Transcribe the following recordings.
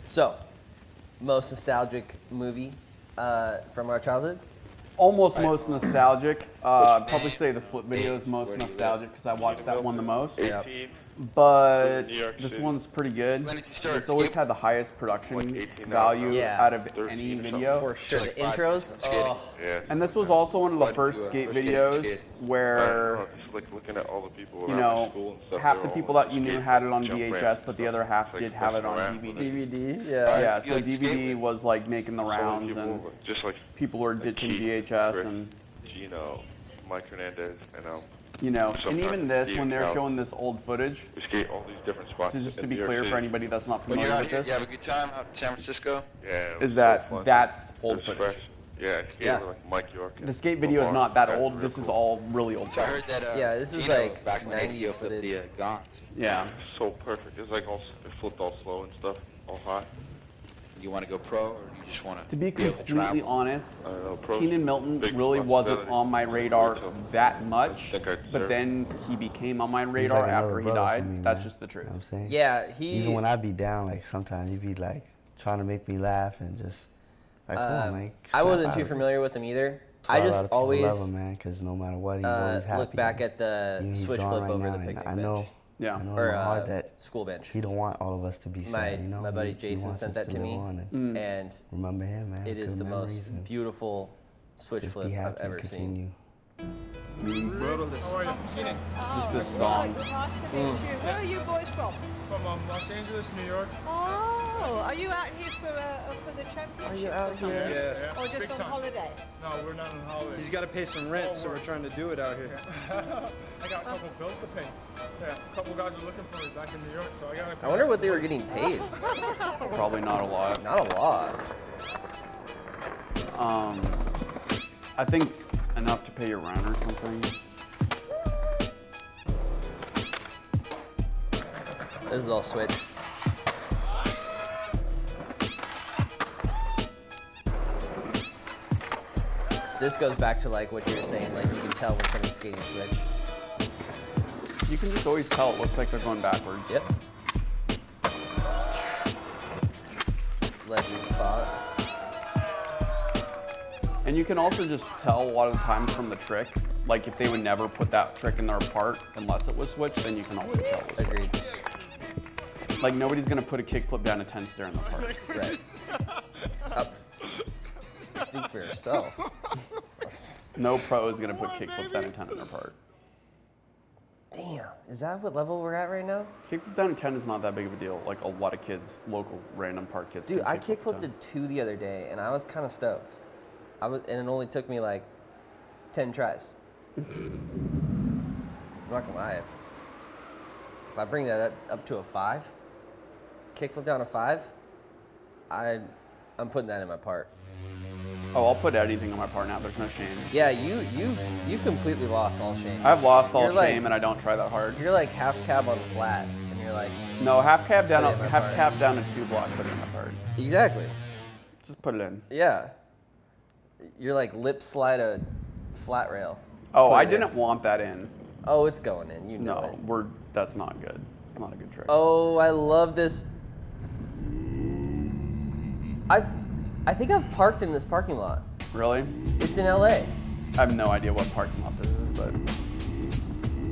So, most nostalgic movie from our childhood? Almost most nostalgic. I'd probably say the Flip video is most nostalgic because I watched that one the most. Yep. But this one's pretty good. It's always had the highest production value out of any video. For sure. The intros. Oh. And this was also one of the first skate videos where, you know, half the people that you knew had it on VHS, but the other half did have it on DVD. DVD, yeah. Yeah, so DVD was like making the rounds and people were ditching VHS and Gino, Mike Fernandez, and you know, and even this, when they're showing this old footage, we skate all these different spots. just to be clear for anybody that's not familiar with this, you have a good time out in San Francisco? Yeah. is that that's old footage. Yeah, like Mike York. The skate video is not that old. This is all really old So I heard footage. that. Yeah, this was Gino, like back when 90s they flipped footage. the Gons. Yeah. So perfect. It's like all it flipped all slow and stuff, all high. You want to go pro, or you just want To be able to completely travel? honest, I don't know, pro. Keenan Milton big really wasn't responsibility. on my radar that much, I think I but deserve then he became on my He's radar like another after he brother for died. me, That's man. just the truth. You know what I'm saying? Yeah, he. Even when I be down, like sometimes he be like trying to make me laugh and just like, come on, man. I snap wasn't out too of it. familiar with him either. That's why I a lot just of people always love him, man, because no matter what, he's always happy. look back man. at the Even he's switch gone flip right over now, the and picnic I bench. know. Yeah. I know Or in my heart that school bench. he don't want all of us to be sad. My you know? my buddy He Jason wants sent us that to live me, on and and remember him, man. it is Good the most memories and beautiful switch just flip be I've happy and ever seen. continue. How are you? Keenan. Just this song. Nice to meet you. Where are you boys from? From Los Angeles, New York. Oh, are you out here for the championship? Are you out Yeah, here? yeah. Or just Big on time. holiday? No, we're not on holiday. He's got to pay some rent, so we're trying to do it out here. I got a couple bills to pay. Yeah, a couple guys are looking for me back in New York, so I gotta pay. I wonder what they were getting paid. Probably not a lot. Not a lot. I think it's enough to pay your rent or something. This is all switch. This goes back to like what you were saying, like you can tell when somebody's skating switch. You can just always tell it looks like they're going backwards. Yep. Legend spot. And you can also just tell a lot of the times from the trick. Like if they would never put that trick in their part unless it was switched, then you can also tell it was switched. Agreed. Like nobody's gonna put a kickflip down a 10 stair in the part. Right. Up. Speak for yourself. No pro is gonna put kickflip down a 10 in their part. Damn, is that what level we're at right now? Kickflip down a 10 is not that big of a deal. Like a lot of kids, local random park kids. Dude, can I kickflip kickflipped down. a 2 the other day, and I was kind of stoked. And it only took me like 10 tries. I'm not gonna lie. If I bring that up to a 5, kickflip down a 5, I'm putting that in my part. Oh, I'll put anything on my part now. There's no shame. Yeah, you've completely lost all shame. I've lost all You're like- shame and I don't try that hard. You're like half cab on flat, and you're like, No, half cab down, Put it in my half part. cab down a 2 block. Put it in my part. exactly. Just put it in. Yeah. You're like lip slide a flat rail. Oh, Put I it in. didn't want that in. Oh, it's going in. You know No, it. that's not good. It's not a good trick. Oh, I love this. I think I've parked in this parking lot. Really? It's in LA. I have no idea what parking lot this is, but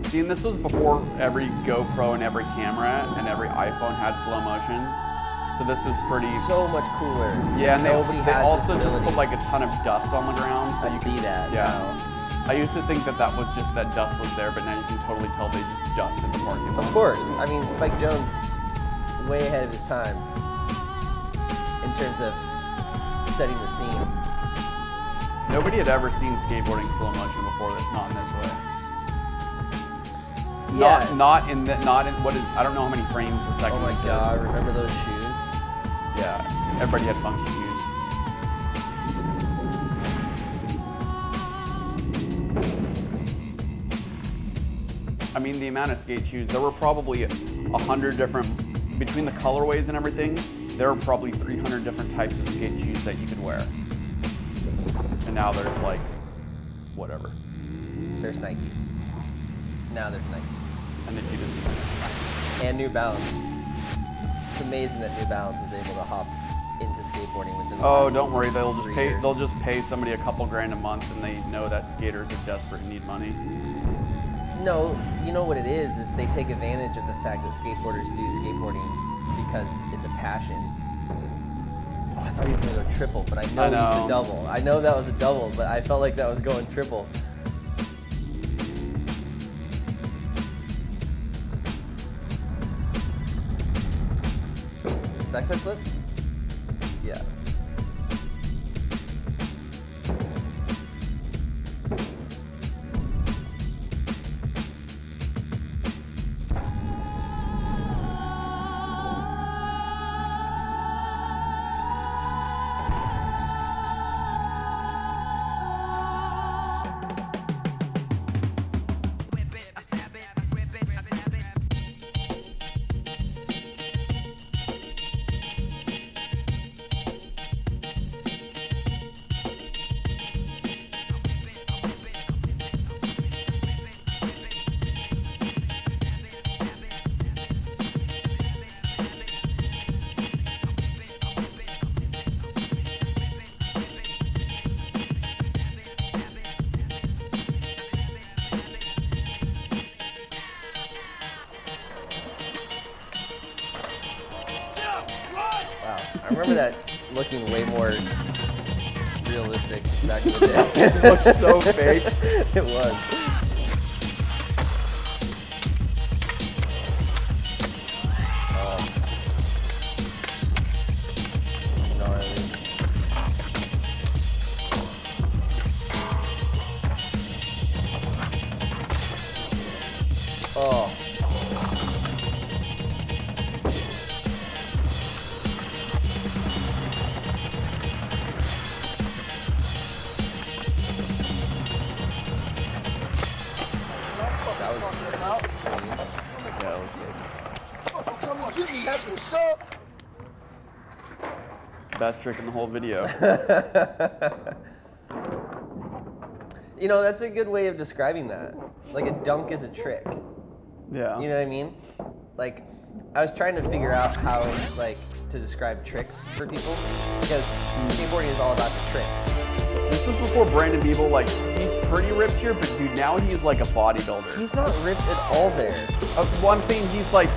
see, and this was before every GoPro and every camera and every iPhone had slow motion. So this was pretty. So much cooler. Yeah, and Nobody they has also this just ability. put like a ton of dust on the ground. So I you see can, that Yeah. now. I used to think that was just that dust was there, but now you can totally tell they just dusted the parking lot. Of course. I mean, Spike Jonze, way ahead of his time in terms of setting the scene. Nobody had ever seen skateboarding slow motion before that's not in this way. Yeah. Not in what is, I don't know how many frames a second Oh my this is. God, remember those shoes? Yeah, everybody had funky shoes. I mean, the amount of skate shoes, there were probably 100 different, between the colorways and everything, there were probably 300 different types of skate shoes that you could wear. And now there's like, whatever. There's Nikes. Now there's Nikes. And then you just, And New Balance. It's amazing that New Balance was able to hop into skateboarding within the Oh, last don't worry. 3 years. They'll just pay somebody a couple grand a month, and they know that skaters are desperate and need money. No, you know what it is they take advantage of the fact that skateboarders do skateboarding because it's a passion. Oh, I thought he was going to go triple, but I know he's a double. I know that was a double, but I felt like that was going triple. Backside flip? Yeah. I remember that looking way more realistic back in the day. It looked so fake. It was. Gnarly. Oh. Best trick in the whole video. You know, that's a good way of describing that. Like a dunk is a trick. Yeah. You know what I mean? Like, I was trying to figure out how, like, to describe tricks for people because skateboarding is all about the tricks. This is before Brandon Biebel, like, he's pretty ripped here, but dude, now he's like a bodybuilder. He's not ripped at all there. Well, I'm saying he's like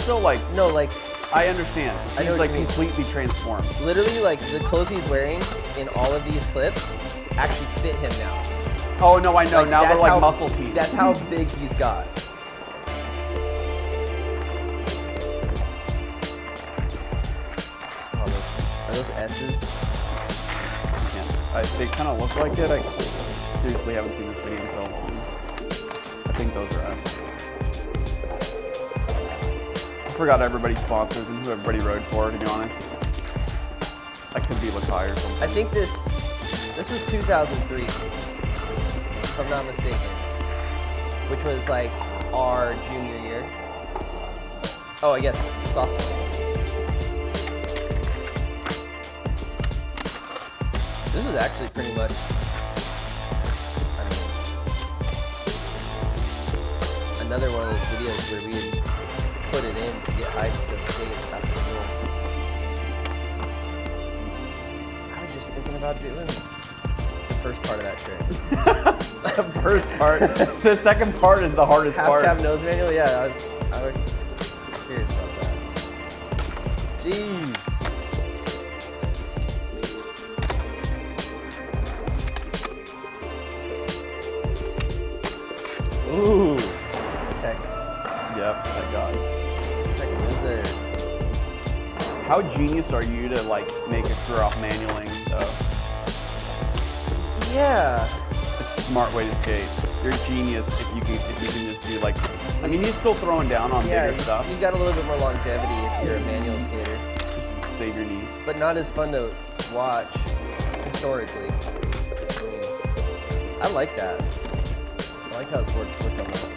still like, No, like, I understand. I know He's what like you mean. completely transformed. literally, like, the clothes he's wearing in all of these clips actually fit him now. Oh no, I know. Like, now they're that's like how- muscle teeth. That's how big he's got. Oh, are those S's? They kind of look like it. I seriously haven't seen this video in so long. I think those are us. I forgot everybody's sponsors and who everybody rode for, to be honest. I could be Lakai or something. I think this was 2003, if I'm not mistaken, which was like our junior year. Oh, I guess sophomore. This was actually pretty much, I mean, another one of those videos where we had put it in to get hyped to go skate after school. I was just thinking about doing the first part of that trick. The first part. The second part is the hardest part. Half cab nose manual? Yeah, I was curious about that. Jeez. Ooh. Tech. Yep, thank God. Tech wizard. How genius are you to like make a career off manualing though? Yeah. It's a smart way to skate. You're a genius if you can just do like, I mean, he's still throwing down on Yeah, bigger stuff. you got a little bit more longevity if you're a manual skater, Just save your knees. but not as fun to watch historically. I mean, I like that. I like how his board flipped on that.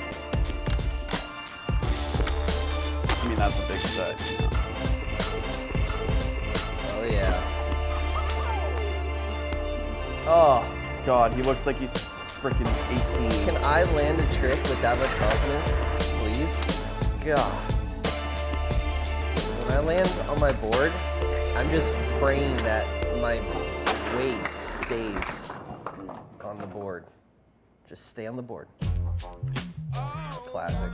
I mean, that's a big set. You know? Oh yeah. Oh, God, he looks like he's freaking 18. can I land a trick with that much confidence, please? God. When when I land on my board, I'm just praying that my weight stays on the board. Just stay on the board. Classic.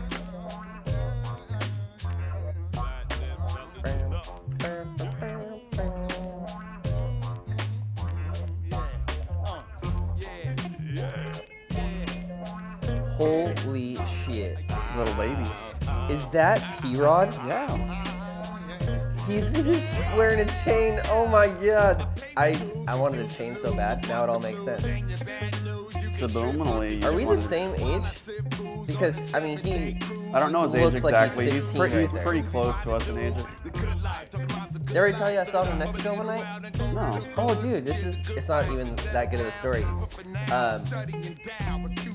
Holy shit. Little baby. Is that P-Rod? Yeah. He's wearing a chain. Oh my god. I wanted a chain so bad. Now it all makes sense. Subliminally. Are we the same age? Because, I mean, I don't know his age looks like exactly. he's He's 16 right there. pretty close to us in ages. Did I already tell you I saw him in Mexico one night? No. Oh, dude, it's not even that good of a story.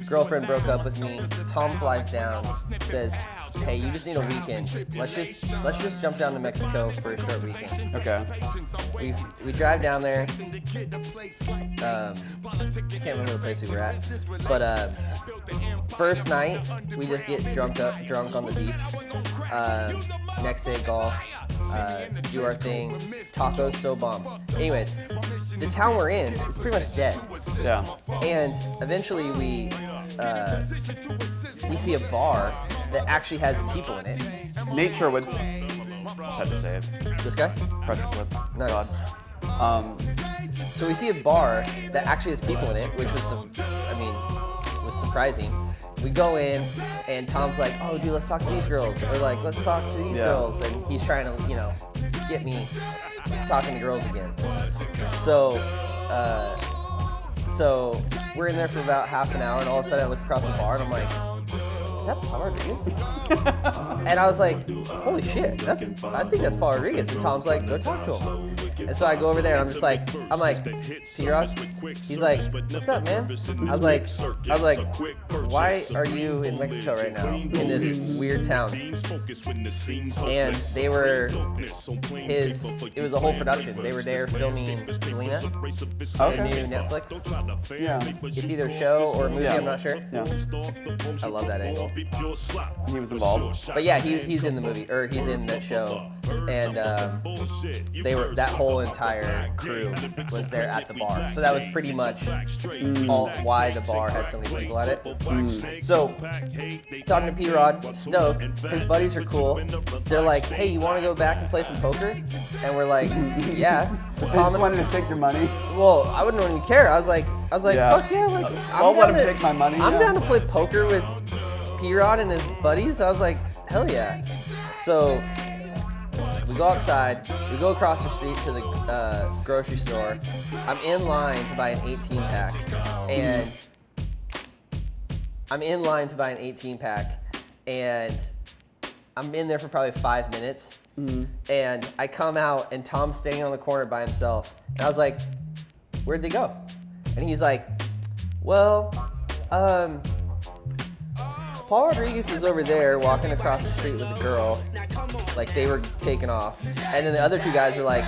Girlfriend broke up with me. Tom flies down, says, "Hey, you just need a weekend. Let's just jump down to Mexico for a short weekend." Okay. We drive down there. Can't remember the place we were at, but first night we just get drunk on the beach. Next day golf. Do our thing. Tacos so bomb. Anyways, the town we're in is pretty much dead. Yeah. And eventually we see a bar that actually has people in it. Nate Sherwood. Just had to say it. This guy? Pressure flip. Nice. God. So we see a bar that actually has people in it, which was was surprising. We go in, and Tom's like, "Oh, dude, let's talk to these girls," or like, "Let's talk to these girls," and he's trying to, get me talking to girls again. So we're in there for about half an hour, and all of a sudden I look across the bar, and I'm like, "Is that Paul Rodriguez?" And I was like, "Holy shit, I think that's Paul Rodriguez." And Tom's like, "Go talk to him." And so I go over there, and I'm like, P-Rod? He's like, "What's up, man?" I was like, "Why are you in Mexico right now, in this weird town?" And they were it was a whole production. They were there filming Selena, their new Netflix. Yeah. It's either a show or a movie, I'm not sure. Yeah. I love that angle. He was involved. But yeah, he's in the movie, or he's in that show, and that whole entire crew was there at the bar. So that was pretty much all why the bar had so many people at it. So talking to P-Rod, stoked. His buddies are cool. They're like, "Hey, you want to go back and play some poker?" And we're like, "Yeah." So I Tom just wanted to take your money. Well, I wouldn't even care. I was like, Yeah. "Fuck yeah!" Like, I'll let him take my money. I'm yeah. down to play poker with P-Rod and his buddies. I was like, hell yeah. So we go outside, we go across the street to the grocery store. I'm in line to buy an 18-pack, and I'm in there for probably 5 minutes, and I come out, and Tom's standing on the corner by himself, and I was like, "Where'd they go?" And he's like, "Well, Paul Rodriguez is over there walking across the street with a girl, like they were taking off, and then the other two guys were like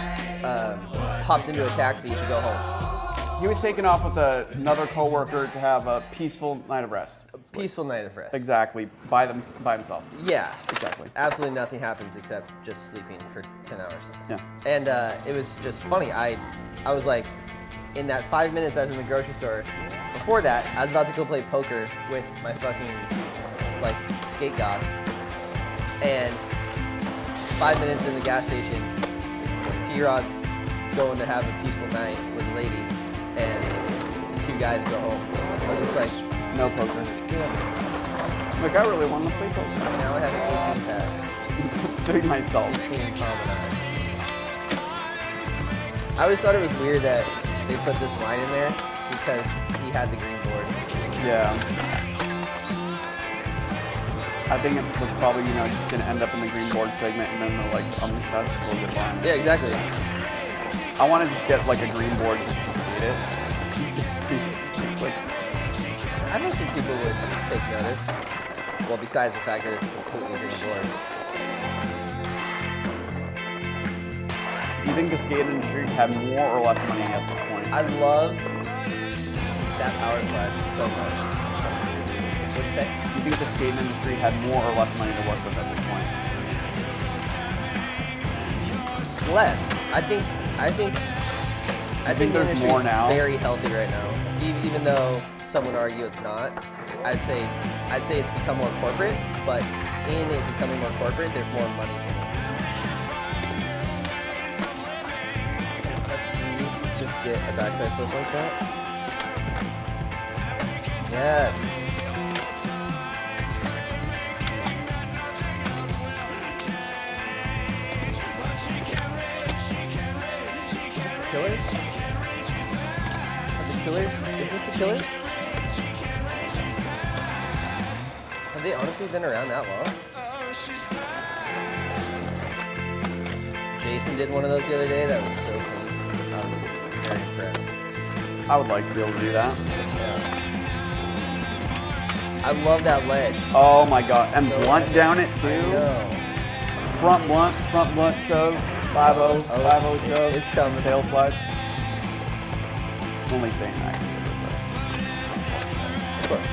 hopped into a taxi to go home." He was taken off with another coworker to have a peaceful night of rest. Peaceful night of rest. Exactly, by himself. Yeah, Exactly. absolutely nothing happens except just sleeping for 10 hours. Yeah. And it was just funny. I was like, in that 5 minutes I was in the grocery store, before that, I was about to go play poker with my fucking, skate god. And 5 minutes in the gas station, P-Rod's going to have a peaceful night with a lady, and the two guys go home. I was just like, No poker. damn, Like, I really want to play poker. now I have an 18-pack. Doing myself. Between Tom and I always thought it was weird that they put this line in there because he had the green board. Yeah. I think it was probably, just gonna end up in the green board segment, and then they're like, that's a little good line. Yeah, exactly. I want to just get like a green board just to skate it. It's like, I don't think people would take notice. Well, besides the fact that it's a completely green board. do you think the skate industry had more or less money at this point? I love that power slide so much. For some weird reason. What'd you say? Do you think the skate industry had more or less money to work with at this point? Less. I think the there's industry more is now? very healthy right now. Even though some would argue it's not, I'd say it's become more corporate. But in it becoming more corporate, there's more money in it. Please just get a backside flip like that. Yes. Killers? Are the Killers? Is this the Killers? Have they honestly been around that long? Jason did one of those the other day. That was so clean. I was very impressed. I would like to be able to do that. I love that ledge. Oh my god. And So blunt epic. down it too. I know. Front blunt shove. 5-0, 5-0 shove. It's coming. Tail slide. Only saying that. Of course.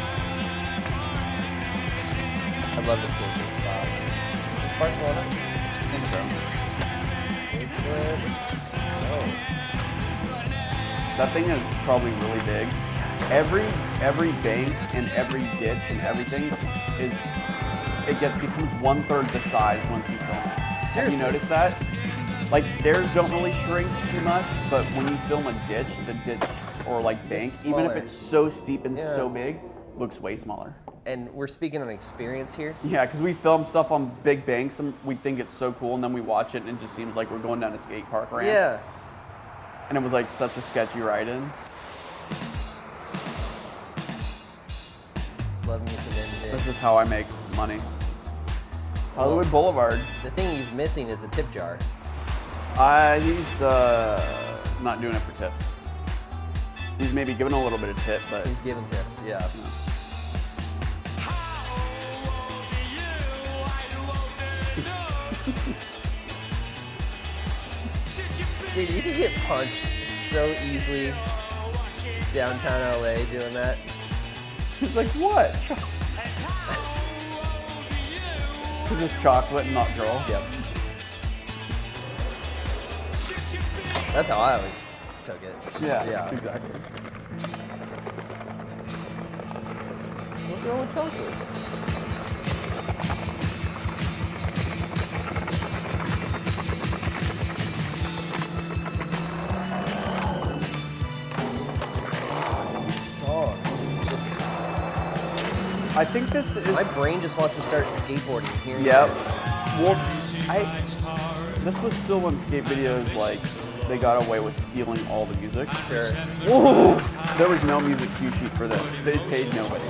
I love the skate this spot. Is Barcelona? I think so. Oh. That thing is probably really big. Every bank and every ditch and everything becomes 1/3 the size once you film it. Seriously? Have you noticed that? Like stairs don't really shrink too much, but when you film a ditch, the ditch or like bank, It's even if smaller. it's so steep and Yeah. so big, looks way smaller. And we're speaking on experience here. Yeah, because we film stuff on big banks and we think it's so cool, and then we watch it and it just seems like we're going down a skate park ramp. Yeah. And it was like such a sketchy ride-in. Love me some This NJ. is how I make money. Hollywood Boulevard. The thing he's missing is a tip jar. He's not doing it for tips. He's maybe giving a little bit of tip, but He's giving tips, yeah. Dude, you can get punched so easily downtown LA doing that. he's like, what? Because it's chocolate and not girl. Yep. That's how I always took it. Yeah, exactly. What's wrong with chocolate? These songs just... I think this is. My brain just wants to start skateboarding hearing Yep. this. Well, this was still when skate videos like they got away with stealing all the music. Sure. Whoa! There was no music cue sheet for this. They paid nobody.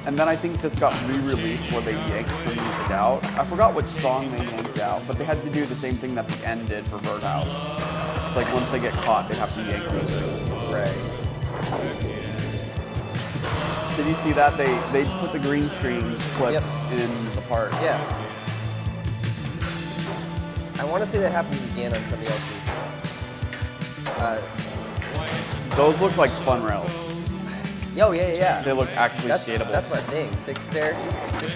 And then I think this got re-released where they yanked some music out. I forgot which song they yanked out, but they had to do the same thing that the end did for Birdhouse. It's like once they get caught, they have to yank music. Right. Did you see that? They put the green screen clip Yep. in the park. Yeah. I want to say that happened again on somebody else's. Those look like fun rails. Yo, yeah. They look actually That's skatable. my thing. Six stair handrail. 6,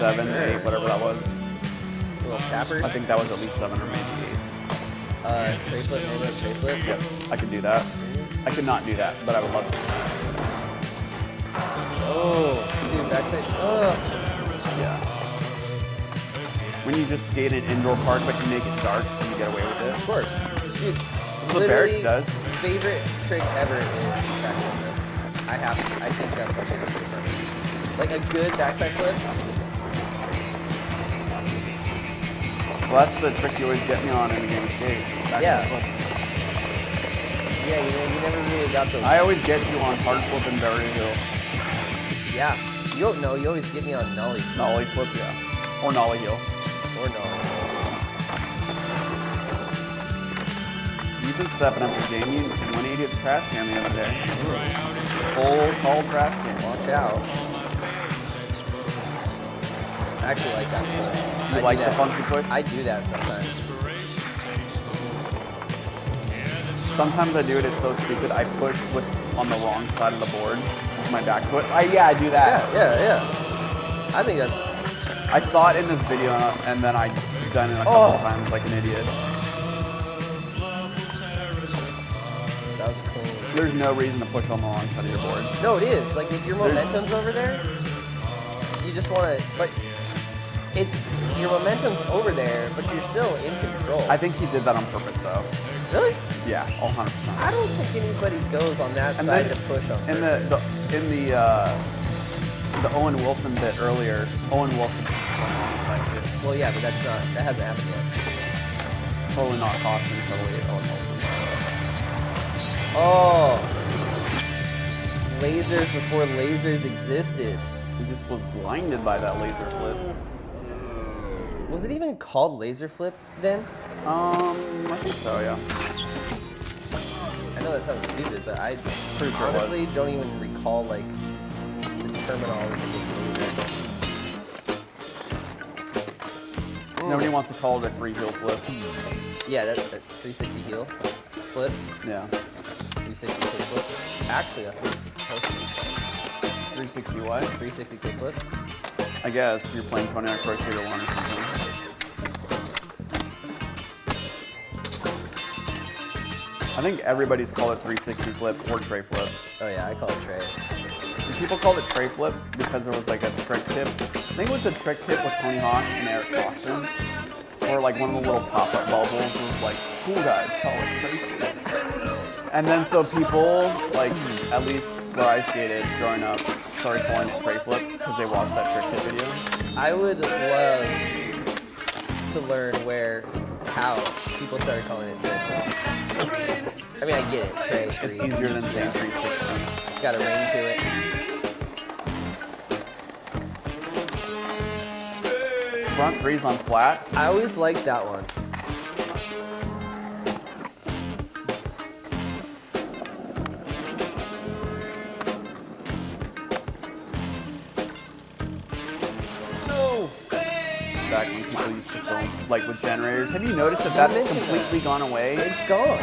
7, 8, whatever that was. Little tappers. I think that was at least 7 or maybe 8. Tray flip, handle tray flip. Yep, I could do that. Serious? I could not do that, but I would love to. Oh, dude, backside. Oh. Yeah. When you just skate an indoor park, but you make it dark so you get away with it. Of course. Dude, what literally, Barrett's does. favorite trick ever is backside flip. I think that's my favorite trick ever. Like a good backside flip. Well, that's the trick you always get me on in the game of skate. Yeah. Yeah, you never really got those. I always get you on hard flip and barrier hill. Yeah. You don't know. You always get me on nollie flip. Nollie flip, yeah. Or nollie heel. Or nollie. You've been stepping up the game. You 180 at the trash can the other day. Full, tall trash can. Watch out. I actually like that push. You I do like the that. funky push? I do that sometimes. Sometimes I do it, it's so stupid. I push on the wrong side of the board with my back foot. I do that. Yeah. I think that's... I saw it in this video and then I done it a couple times like an idiot. That was clean. There's no reason to push on the wrong side of your board. No, it is. Like, if your momentum's over there, you just want to, but your momentum's over there, but you're still in control. I think he did that on purpose, though. Really? Yeah, 100%. I don't think anybody goes on that side to push on purpose. In the Owen Wilson bit earlier, Owen Wilson. Well, yeah, but that hasn't happened yet. Totally not Koston, totally Owen Wilson. Oh, lasers before lasers existed. He just was blinded by that laser flip. Was it even called laser flip then? I think so, yeah. I know that sounds stupid, but I Pretty sure honestly don't even recall like the terminology of laser. Nobody wants to call it a 3-heel flip. Yeah, that 360 heel flip, Yeah. 360 kick flip. Actually, that's what it's supposed to be called. 360 what? 360 kick flip. I guess if you're playing 29 crochet or 1 or something. I think everybody's called it 360 flip or tray flip. Oh yeah, I call it tray. And people called it tray flip because there was like a trick tip. I think it was the trick tip with Tony Hawk and Eric Koston. Or like one of the little pop-up bubbles was like, cool guys call it tray flip. And then so people, like at least where I skated growing up, started calling it tray flip because they watched that trick tip video. I would love to learn how people started calling it tray flip. I mean, I get it, tray, It's three. easier than saying 360. It's got a ring to it. Front threes on flat. I always liked that one. No. Back when people used to film like with generators. Have you noticed that that's mentioned completely gone away? It's gone.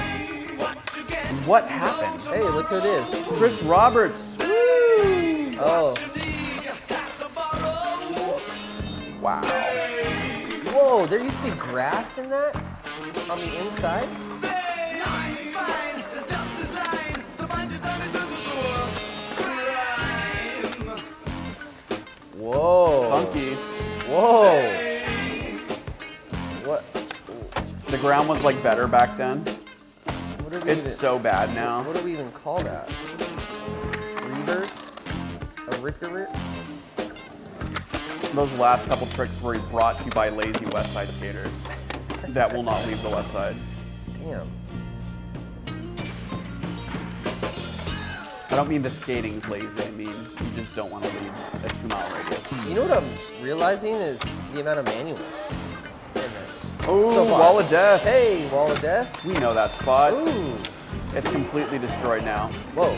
What happened? Hey, look who it is. Chris Roberts. Woo! Oh. Wow. Whoa, there used to be grass in that? On the inside? Whoa. Funky. Whoa. What? The ground was like better back then. What are we It's so bad now. What do we even call that? Revert? A ripper? Those last couple tricks were brought to you by lazy West Side skaters that will not leave the West Side. Damn. I don't mean the skating's lazy. I mean you just don't want to leave a 2-mile radius. You know what I'm realizing is the amount of manuals in this. Oh, so far. Wall of Death. Hey, Wall of Death. We know that spot. Ooh. It's completely destroyed now. Whoa.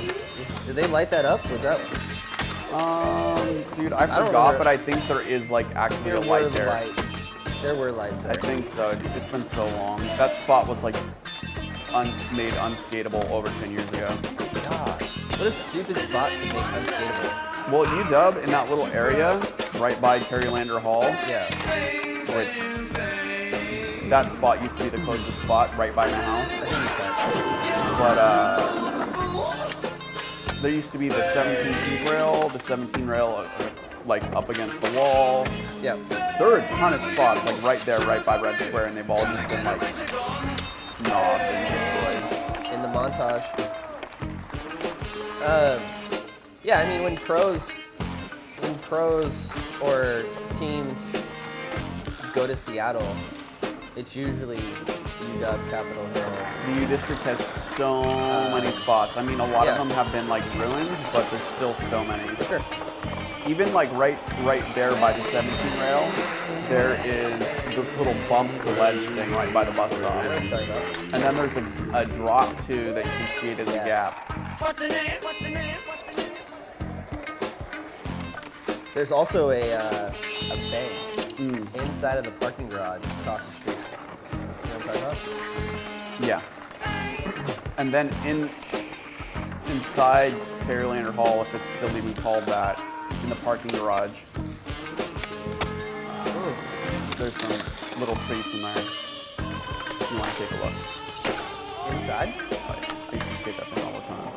Did they light that up? Was that? Dude, I don't forgot, remember. but I think there is like actually a light there. Lights. There were lights there. I think so. It's been so long. That spot was like made unskateable over 10 years ago. God. What a stupid spot to make unskateable. Well, UW in that little area right by Terry Lander Hall, Yeah. which that spot used to be the closest spot right by my house. I think you touched. But there used to be the 17 deep rail, the 17 rail like up against the wall. Yeah. There are a ton of spots like right there, right by Red Square, and they've all just been like gnawed and destroyed. In the montage. Yeah, I mean when pros or teams go to Seattle, it's usually UW, Capitol Hill. The U District has so many spots. I mean, a lot of them have been like ruined, but there's still so many. For sure. Even like right there by the 17 rail, there is this little bump to ledge thing right by the bus stop. I know what you're talking about. And then there's a drop too that you can skate as a gap. There's also a bank inside of the parking garage across the street. You know what I'm talking about? Yeah. And then inside Terry Lander Hall, if it's still even called that, in the parking garage, there's some little treats in there. You want to take a look. Inside? Oh, yeah. I used to skate that thing all the time.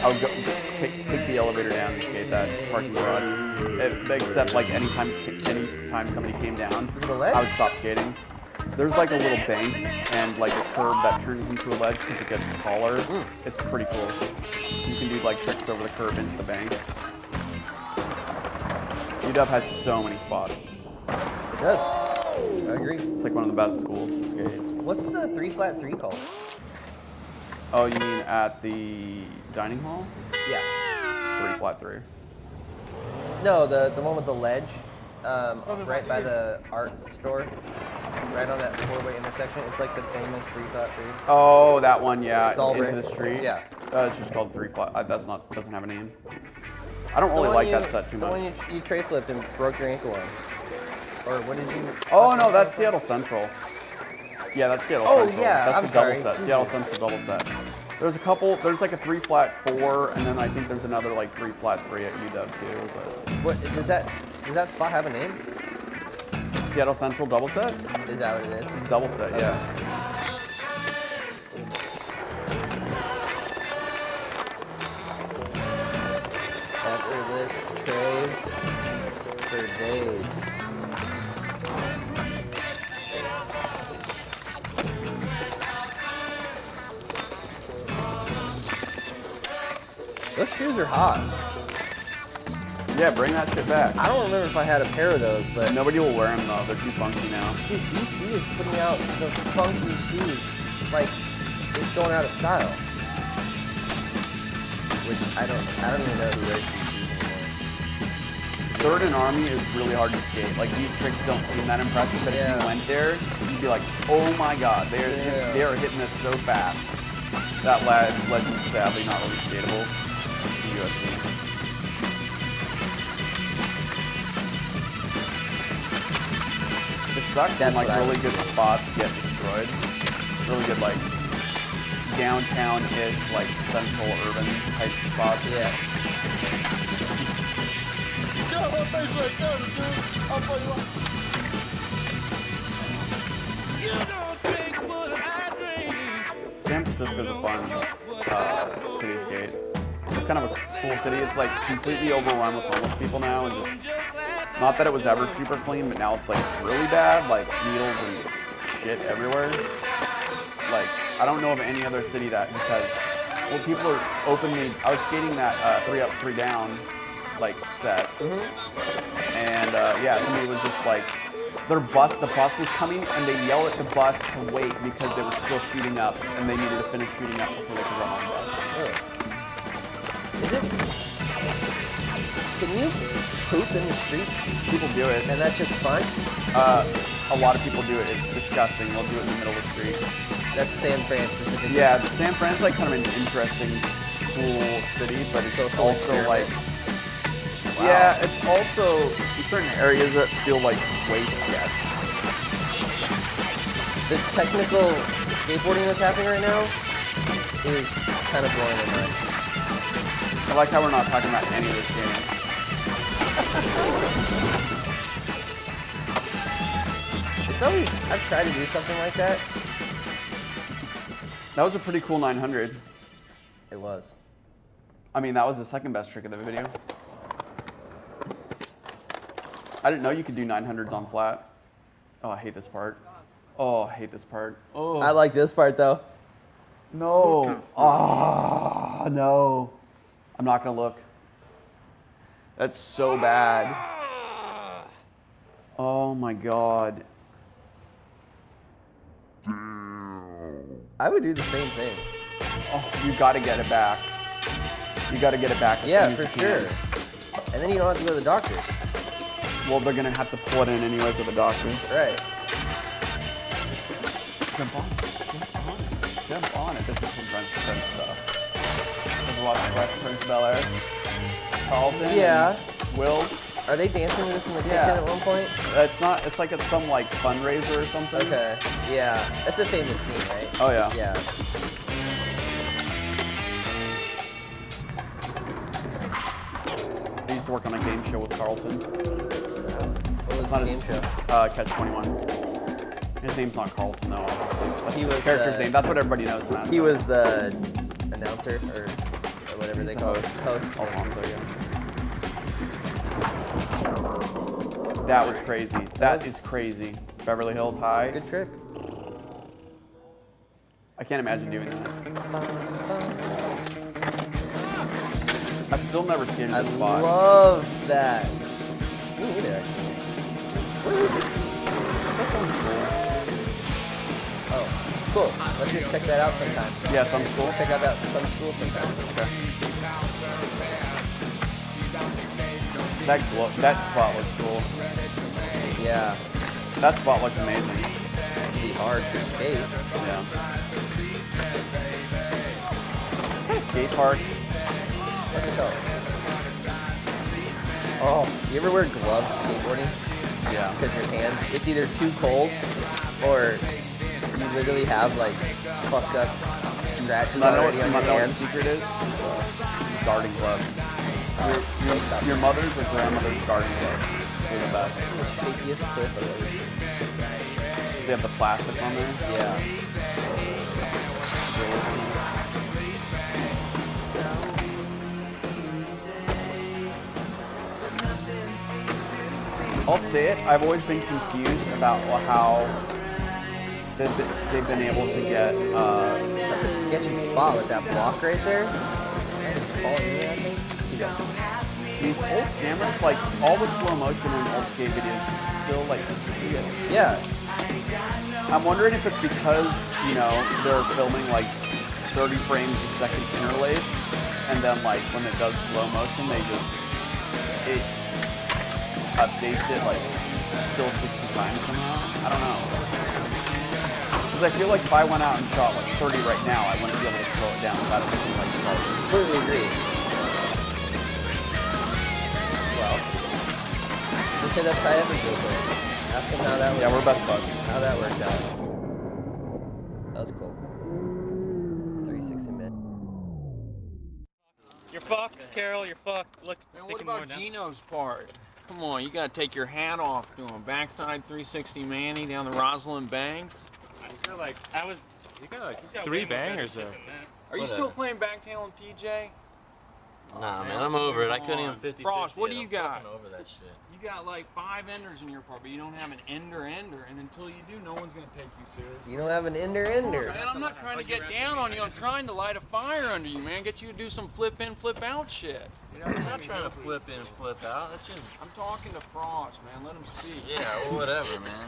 I would go take the elevator down and skate that parking garage. Except like anytime somebody came down, Is it a ledge? I would stop skating. There's like a little bank and like a curb that turns into a ledge because it gets taller. It's pretty cool. You can do like tricks over the curb into the bank. UW has so many spots. It does. I agree. It's like one of the best schools to skate. What's the 3-flat-3 called? Oh, you mean at the dining hall? Yeah. 3-flat-3. No, the one with the ledge, right by the art store, right on that 4-way intersection. It's like the famous 3-flat-3. Oh, that one, yeah. It's all into brick. the street. Yeah. It's just called 3-flat. Doesn't have a name. I don't really like that set too The much. one you tray flipped and broke your ankle on. Or what did you? Oh no, that's Seattle Central. Yeah, that's Seattle Oh, Central. yeah, That's I'm the double sorry. set. Seattle Jesus. Central double set. There's a couple. There's like a 3-flat-4, and then I think there's another like 3-flat-3 at UW too. But What does that spot have a name? Seattle Central double set. Is that what it is? Double set, yeah. Effortless trays for days. Those shoes are hot. Yeah, bring that shit back. I don't remember if I had a pair of those, but Nobody will wear them though. They're too funky now. dude, DC is putting out the funky shoes like it's going out of style. Which I don't even know who wears DCs anymore. Third and Army is really hard to skate. Like these tricks don't seem that impressive, but if Yeah. you went there, you'd be like, oh my god, they are hitting this so fast. That ledge is sadly not really skateable in USC. It sucks when That's like what I really would good say. spots get destroyed. Really good like downtown-ish, like central urban type spots. Yeah. San Francisco's a fun city to skate. It's kind of a cool city. It's like completely overrun with homeless people now, and just not that it was ever super clean, but now it's like really bad, like needles and shit everywhere. Like I don't know of any other city that just has. Well, people are openly. I was skating that 3 up, 3 down, like set, and yeah, somebody was just like. The bus was coming, and they yell at the bus to wait because they were still shooting up, and they needed to finish shooting up before they could run on the bus. Is it? Can you poop in the street? People do it, And that's just fun? a lot of people do it. It's disgusting. They'll do it in the middle of the street. That's San Fran specifically. Yeah, but San Fran's like kind of an interesting, cool city, but it's Social also like. Wow. Yeah, it's also in certain areas that feel like way sketch. The technical skateboarding that's happening right now is kind of blowing my mind. I like how we're not talking about any of this game. It's always, I've tried to do something like that. That was a pretty cool 900. It was. I mean, that was the second best trick of the video. I didn't know you could do 900s on flat. Oh, I hate this part. Oh, I hate this part. Oh. I like this part though. No. Oh, no. I'm not going to look. That's so bad. Oh my God. I would do the same thing. Oh, you got to get it back. You got to get it back. as Yeah, soon for as you sure. can. And then you don't have to go to the doctors. Well, they're going to have to pull it in anyways with the doctor. Right. Jump on it. Jump on it. This is some French stuff. There's a lot of French Bel Air. Carlton. Yeah. and Will. Are they dancing to this in the kitchen Yeah. at one point? It's not. It's like at some like fundraiser or something. Okay. Yeah. That's a famous scene, right? Oh yeah. Yeah. I used to work on a game show with Carlton. What was Not the a game show? Catch 21. His name's not Carlton, though, obviously. That's He the was character's the- name. That's what everybody knows him as. He was the announcer or whatever they call it. Host. Alfonso, yeah. That was crazy. That is crazy. Beverly Hills High. Good trick. I can't imagine doing that. I've still never skated I this spot. love that. Me neither, actually. Where is it? That's on school. Oh, cool. Let's just check that out sometime. Yeah, some school. Check out some school sometime. Okay. That spot looks cool. Yeah, That spot looks amazing. it'd be hard to skate. Yeah. Is that a skate park? What the hell? Oh, you ever wear gloves skateboarding? Yeah. Because your hands, it's either too cold or you literally have like fucked up scratches already on your what the hands. secret is? Garden gloves. Your mother's or grandmother's garden gloves. They're the best. This is the shakiest clip I've ever seen. They have the plastic on there. Yeah. I'll say it, I've always been confused about how they've been able to get, That's a sketchy spot with that block right there. Falling in, I think. these old cameras, like all the slow motion in old skate videos is still like good. Yeah. I'm wondering if it's because, you know, they're filming like 30 frames a second interlaced, and then like when it does slow motion, it updates it like still 60 times somehow. I don't know. Because I feel like if I went out and shot like 30 right now, I wouldn't be able to slow it down without it looking like garbage. Completely agree. Well, just hit up Ty Evans real quick. Ask him how that was. Yeah, we're best buds. How that worked out. That was cool. 360 minutes. You're fucked, Carroll. You're fucked. Look, it's Man, sticking what more about down. Gino's part? Come on, you gotta take your hat off to him. Backside 360 Manny down the Rosalind Banks. I feel like I was. You got like 3 bangers there. Are you still playing backtail on TJ? Nah, man, I'm over it. I couldn't even on. 50. Frost, what do you got? Over that shit. You got like 5 enders in your part, but you don't have an ender, and until you do, no one's gonna take you seriously. You don't have an ender. Man, I'm not trying to get down on you. I'm trying to light a fire under you, man. Get you to do some flip in, flip out shit. I'm not trying to flip in and flip out. That's just. I'm talking to Frost, man. Let him speak. Yeah, well, whatever, man.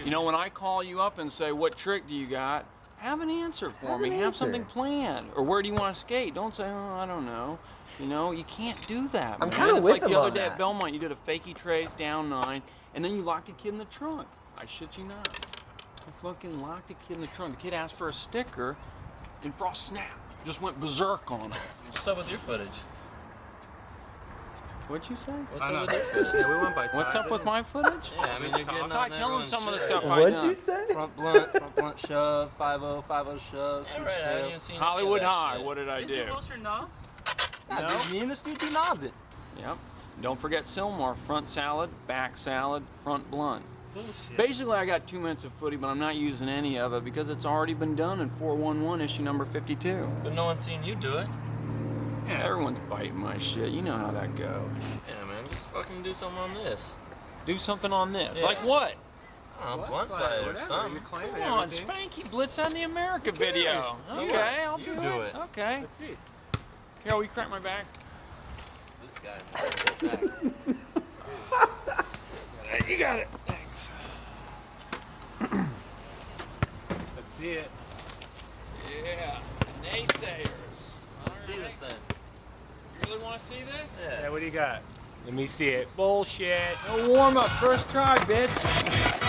You know, when I call you up and say, what trick do you got? Have an answer for me. Have something planned. Or where do you want to skate? Don't say, oh, I don't know. You know, you can't do that, I'm man. kinda It's with like him the other on day that. at Belmont, you did a fakie trace, down 9, and then you locked a kid in the trunk. I shit you not. You fucking locked a kid in the trunk. The kid asked for a sticker, and Frost snapped. Just went berserk on him. What's up with your footage? What'd you say? What's up with your footage? Yeah, we went by What's up with my footage? Yeah, I mean, you're getting Ty, on tell him everyone's some of the shit. stuff I What'd done. you say? Front blunt shove, 5-0, 5-0 shove, Yeah, switch right, I haven't tail. even seen any Hollywood of that High, shit. what did I do? Wilson knob? Nah, dude, me and this dude knobbed it. Yep. Don't forget Silmar, front salad, back salad, front blunt. Bullshit. Basically, I got 2 minutes of footy, but I'm not using any of it because it's already been done in 411 issue number 52. But no one's seen you do it. Yeah, everyone's biting my shit. You know how that goes. Yeah, man, just fucking do something on this. Do something on this. Yeah. Like what? I don't know, blunt side or something. Come on, Spanky Blitz on the America video. cares? Okay, I'll You do do it. it. Okay. Let's see. Carol, will you crack my back? This guy. You got it. Thanks. Let's see it. Yeah. Naysayers. See this thing. You really want to see this? Yeah. What do you got? Let me see it. Bullshit. No warm up. First try, bitch.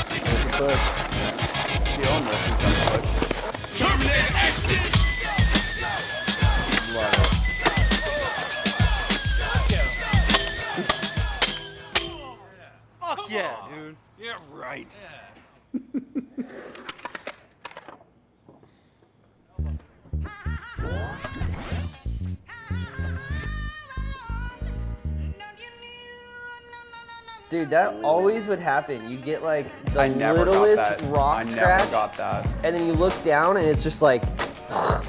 There's a push. The Owen Wilson's got a push. Terminator exit. Love it. Fuck yeah, dude. Yeah, right. Dude, that always would happen. You'd get like the I never got littlest that. rock I scratch. never got that. And then you look down and it's just like,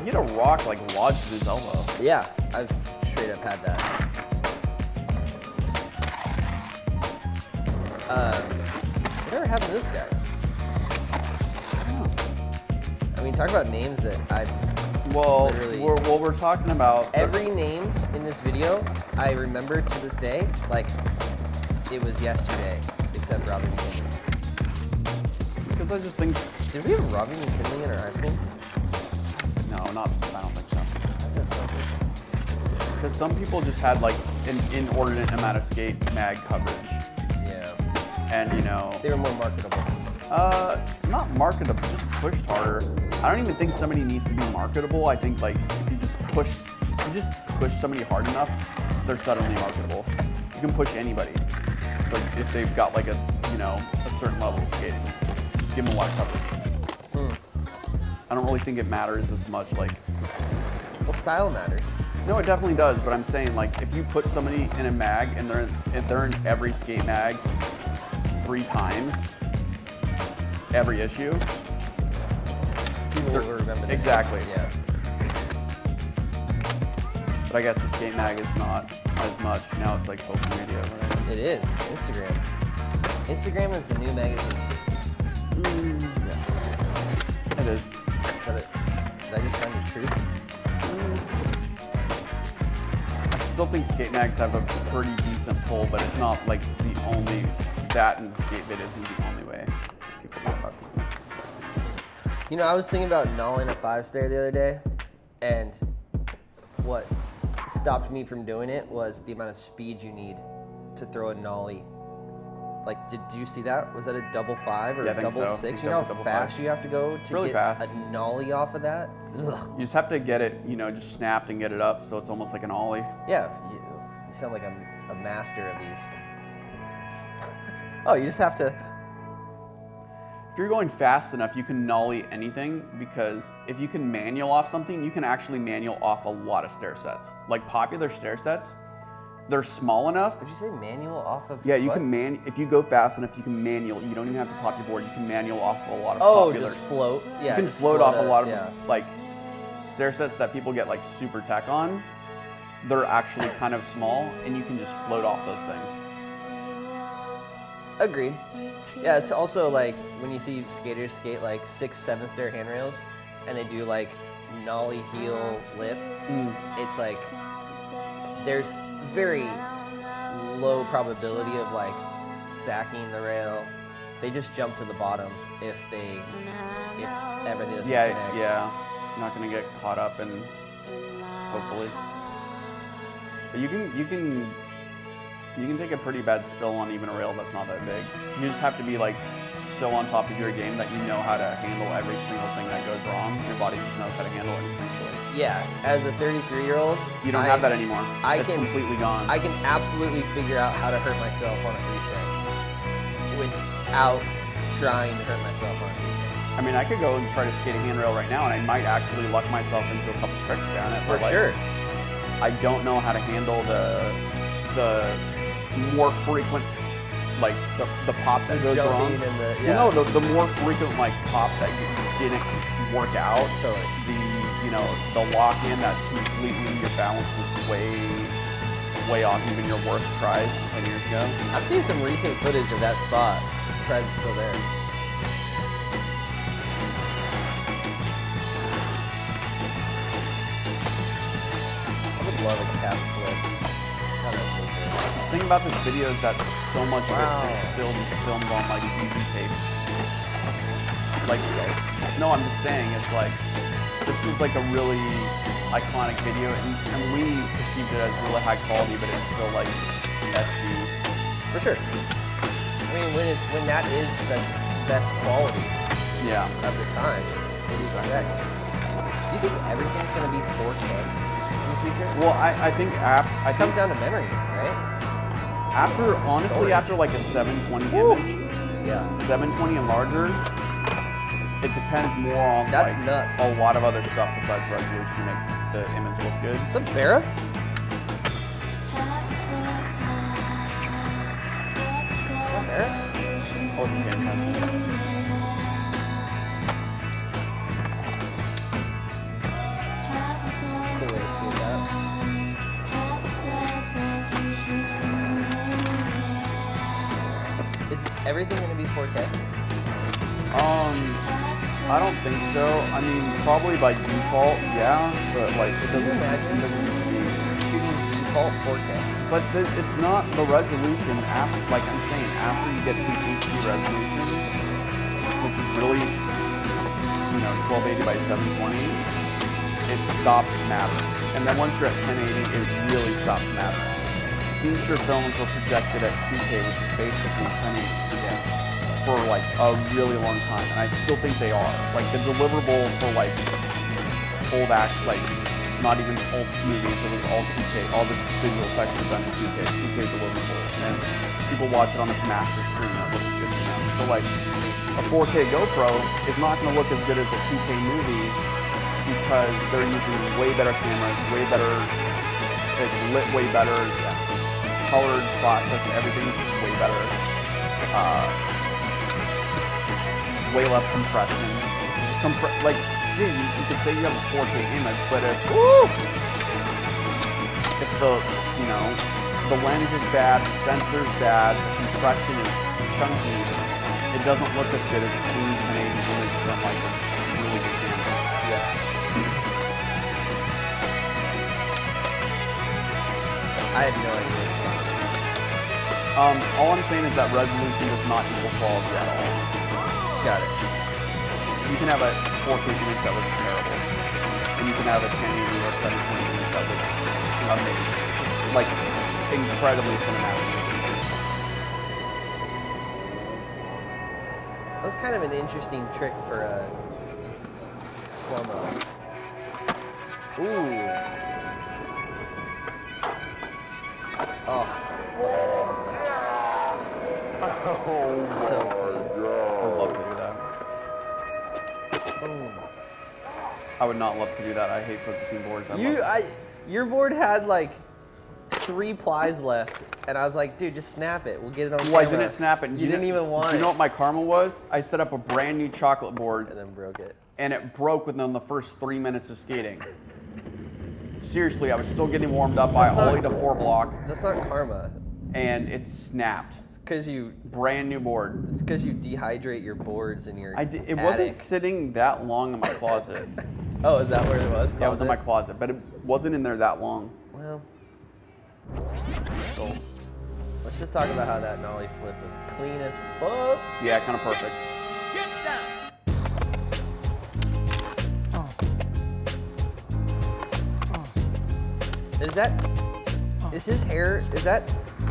He had a rock like lodged in his elbow. yeah, I've straight up had that. Whatever happened to this guy? I mean, talk about names that I Well, literally. we're talking about Every name in this video, I remember to this day, like it was yesterday, except Robbie McKinley. because I just think Did we have Robbie McKinley in our high school? no, not I don't think so. That's not selfish. Because some people just had like an inordinate amount of skate mag coverage, Yeah. and you know, They were more marketable. not marketable, just pushed harder. I don't even think somebody needs to be marketable. I think like if you just push somebody hard enough, they're suddenly marketable. You can push anybody, like if they've got like a certain level of skating. Just give them a lot of coverage. I don't really think it matters as much. Like, Well, style matters. no, it definitely does. But I'm saying like if you put somebody in a mag and they're in every skate mag 3 times, every issue. People will remember that. Exactly. Yeah. But I guess the skate mag is not as much. Now it's like social media, right? It is. It's Instagram. Instagram is the new magazine. Yeah. It is. Is that it? Did I just find the truth? I still think skate mags have a pretty decent pull, but it's not like the only, that and the skate vid isn't the only way people know about people. You know, I was thinking about nolling a 5-stair the other day, and what stopped me from doing it was the amount of speed you need to throw a nollie. Like, did you see that? Was that a double 5 or Yeah, I a think double so. 6? I You know how think double fast 5. you have to go to Really get fast. a nollie off of that? Ugh. You just have to get it, just snapped and get it up so it's almost like an ollie. Yeah, you sound like a master of these. Oh, you just have to. If you're going fast enough, you can nollie anything, because if you can manual off something, you can actually manual off a lot of stair sets. Like popular stair sets, they're small enough. Did you say manual off of? Yeah, you what? can if you go fast enough, you can manual. You don't even have to pop your board. You can manual off a lot of Oh, popular. just float. Yeah, you can just float off a lot of yeah. like stair sets that people get like super tech on. They're actually kind of small, and you can just float off those things. Agreed. Yeah, it's also like when you see skaters skate like 6, 7-stair handrails, and they do like nollie heel lip. It's like there's very low probability of like sacking the rail. They just jump to the bottom if everything is Yeah, connects. yeah. You're not gonna get caught up, and hopefully. But you can take a pretty bad spill on even a rail that's not that big. You just have to be like so on top of your game that you know how to handle every single thing that goes wrong. Your body just knows how to handle it instinctually. Yeah, as a 33-year-old, You don't have that anymore. It's completely gone. I can absolutely figure out how to hurt myself on a 3-stair without trying to hurt myself on a 3-stair. I mean, I could go and try to skate a handrail right now, and I might actually luck myself into a couple tricks down it. For but, like, sure. I don't know how to handle the more frequent, like the pop that goes wrong. Jumping and the The more frequent like pop that you didn't work out. Totally. The lock in that's completely, your balance was way off even your worst tries 10 years ago. I've seen some recent footage of that spot. I'm surprised it's still there. I would love a cap flip. God, that feels good. The thing about this video is that so much of Wow. it is still just filmed on like DV tapes. Like, no, I'm just saying, it's like, this was like a really iconic video, and we perceived it as really high quality, but it's still like SD. For sure. I mean, when that is the best quality Yeah. of the time, what do you expect? Do you think everything's going to be 4K in the future? Well, I think It comes down to memory, right? honestly, storage. after like a 720 image, Yeah. 720 and larger, it depends more on That's like, nuts. a lot of other stuff besides resolution to make the image look good. What's up, Vera? wasn't paying attention. Cool way to skate that. Is everything going to be 4K? I don't think so. I mean, probably by default, yeah, but like it Can you doesn't. imagine shooting default 4K? But it's not the resolution after. Like I'm saying, after you get to HD resolution, which is really, 1280 by 720, it stops mattering. And then once you're at 1080, it really stops mattering. Feature films were projected at 2K, which is basically 1080. For like a really long time, and I still think they are. Like the deliverable for like old not even old movies, it was all 2K. All the visual effects are done in 2K deliverable, and people watch it on this massive screen that looks good to them. So like a 4K GoPro is not going to look as good as a 2K movie because they're using way better cameras, way better. It's lit way better, colored process, everything is way better. Way less compression. Like, see, you could say you have a 4K image, but if the lens is bad, the sensor's bad, the compression is chunky, it doesn't look as good as a clean 1080 image from like a really good camera. I had no idea. All I'm saying is that resolution does not equal quality at all. Got it. You can have a 4K image that looks terrible, and you can have a 1080 or 720 image that looks amazing, like incredibly cinematic. That was kind of an interesting trick for a slow-mo. Ooh. Oh. So clean. I would love to do that. Boom. I would not love to do that. I hate focusing boards. Your board had like 3 plies left, and I was like, dude, just snap it. We'll get it on camera. Well, I didn't snap it. You didn't even want it. Do you know what my karma was? I set up a brand new chocolate board. And then broke it. And it broke within the first 3 minutes of skating. Seriously, I was still getting warmed up. I ollied a 4-block. That's not karma. And it snapped. It's because you... Brand new board. It's because you dehydrate your boards in your It wasn't sitting that long in my closet. Oh, is that where it was? Yeah, it was in my closet, but it wasn't in there that long. Well, so let's just talk about how that nollie flip was clean as fuck. Yeah, kind of perfect. Get down. Is his hair, is that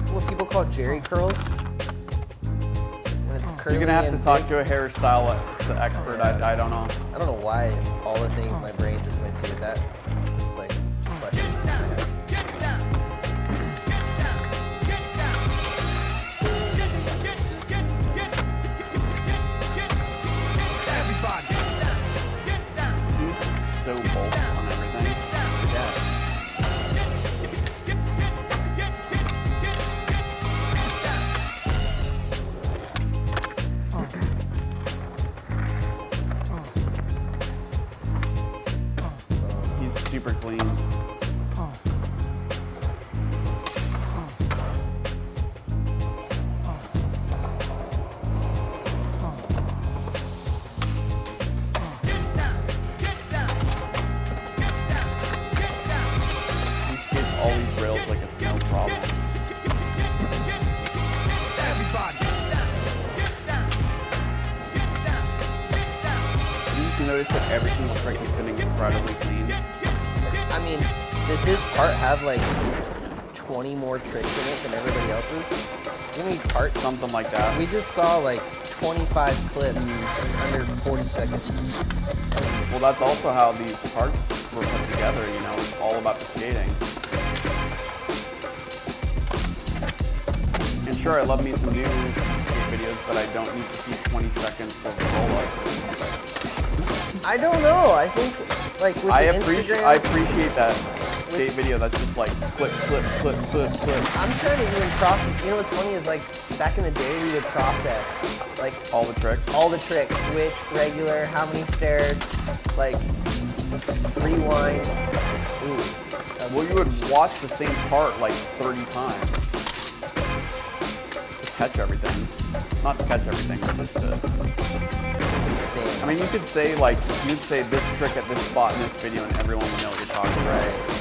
what people call Jerry curls? When it's curly. You're gonna have to talk to a hairstylist expert. I don't know. I don't know why all the things my brain just went to with that. It's like a question in my head. He's so bolts on everything. Yeah. He's super clean. He skates all these rails like it's no problem. You just notice that every single trick he's been incredibly clean. I mean, does his part have like 20 more tricks in it than everybody else's? How many parts? Something like that. We just saw like 25 clips in under 40 seconds. Well, that's also how these parts were put together, you know, it's all about the skating. And sure, I love me some new skate videos, but I don't need to see 20 seconds of roll-up. I don't know. I think like with I Instagram, appreciate that skate video that's just like clip, clip, clip, clip, clip. I'm trying to even process. You know what's funny is like back in the day we would process like All the tricks. switch, regular, how many stairs, like rewind. Ooh, Well, you would watch the same part like 30 times to catch everything. Not to catch everything, but just to. damn. I mean, you could say like you'd say this trick at this spot in this video, and everyone would know what you're talking about. Right.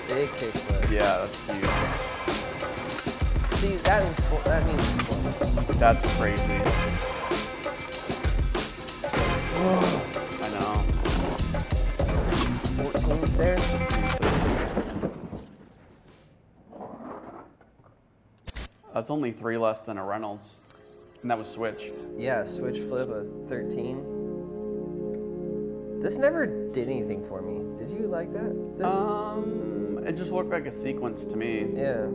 Big kickflip. Yeah, that's huge. See, that means slow. That's crazy. I know. 14 stairs. That's only 3 less than a Reynolds, and that was switch. Yeah, switch flip of 13. This never did anything for me. Did you like that? This? It just looked like a sequence to me. Yeah.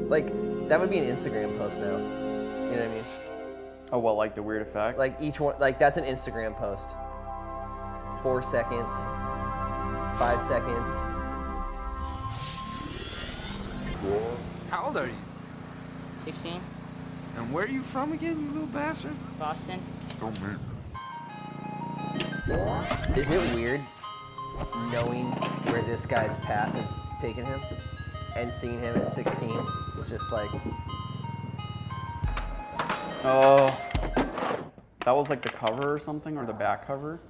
Like, that would be an Instagram post now. You know what I mean? Oh, well, like the weird effect? Like each one, like that's an Instagram post. 4 seconds, 5 seconds. How old are you? 16. And where are you from again, you little bastard? Boston. Is it weird knowing where this guy's path has taken him and seeing him at 16? Just like, oh, that was like the cover or something, or the back cover?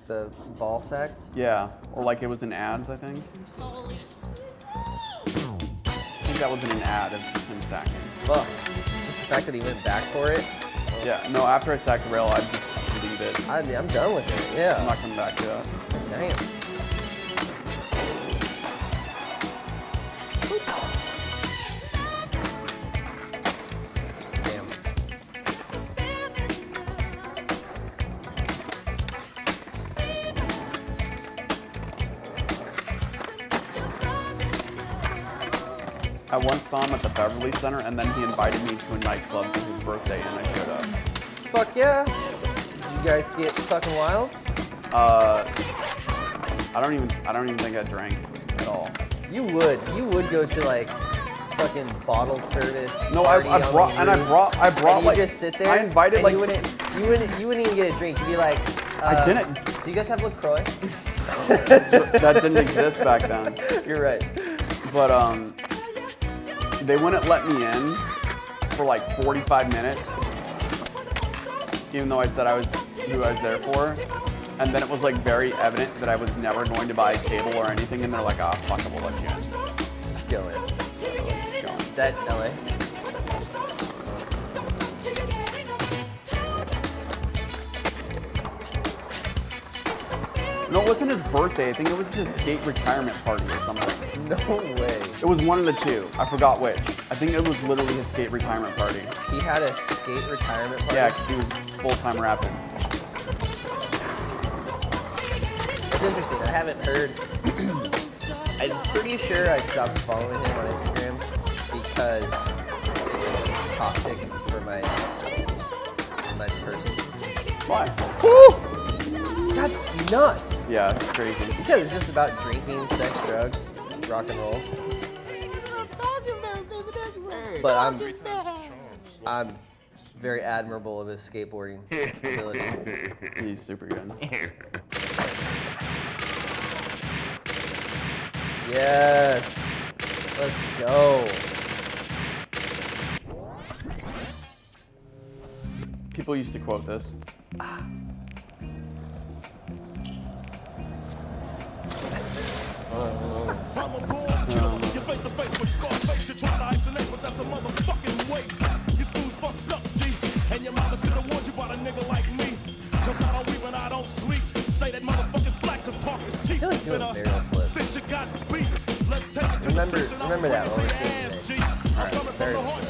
the ball sack? Yeah, or like it was in ads, I think. I think that was in an ad of him sacking. Fuck. Just the fact that he went back for it. Yeah, no, after I sacked the rail, I'd just leave it. I'm done with it, yeah. I'm not coming back to that. Damn. I once saw him at the Beverly Center, and then he invited me to a nightclub for his birthday, and I showed up. Fuck yeah. Did you guys get fucking wild? I don't even think I drank at all. You would go to like fucking bottle service. No, I brought and you like. just sit there. I invited and like. you wouldn't even get a drink. You'd be like. I didn't. Do you guys have LaCroix? That didn't exist back then. You're right. But they wouldn't let me in for like 45 minutes, even though I said I was who I was there for. And then it was like very evident that I was never going to buy a table or anything, and they're like, "Ah, fuck it, we'll let you in." Just go in. Just go in. That LA. No, it wasn't his birthday. I think it was his skate retirement party or something. No way. It was one of the two. I forgot which. I think it was literally his skate retirement party. He had a skate retirement party? Yeah, because he was full-time rapping. It's interesting. I haven't heard. I'm pretty sure I stopped following him on Instagram because it was toxic for my person. Why? Woo! That's nuts. Yeah, it's crazy. Because it's just about drinking, sex, drugs, rock and roll. But I'm very admirable of his skateboarding ability. He's super good. Yes. Let's go. People used to quote this. You're face to face with Scarface. You try to isolate, but that's a motherfucking waste. You fools fucked up, G. And your mama should have warned you about a nigga like me. Cause I don't eat when I don't sleep. Say that motherfucker's black, cause talk is cheap. I feel like doing a barrel flip. Since you got beat, let's take it to Remember the that when we're skating today. Alright, barrel flip.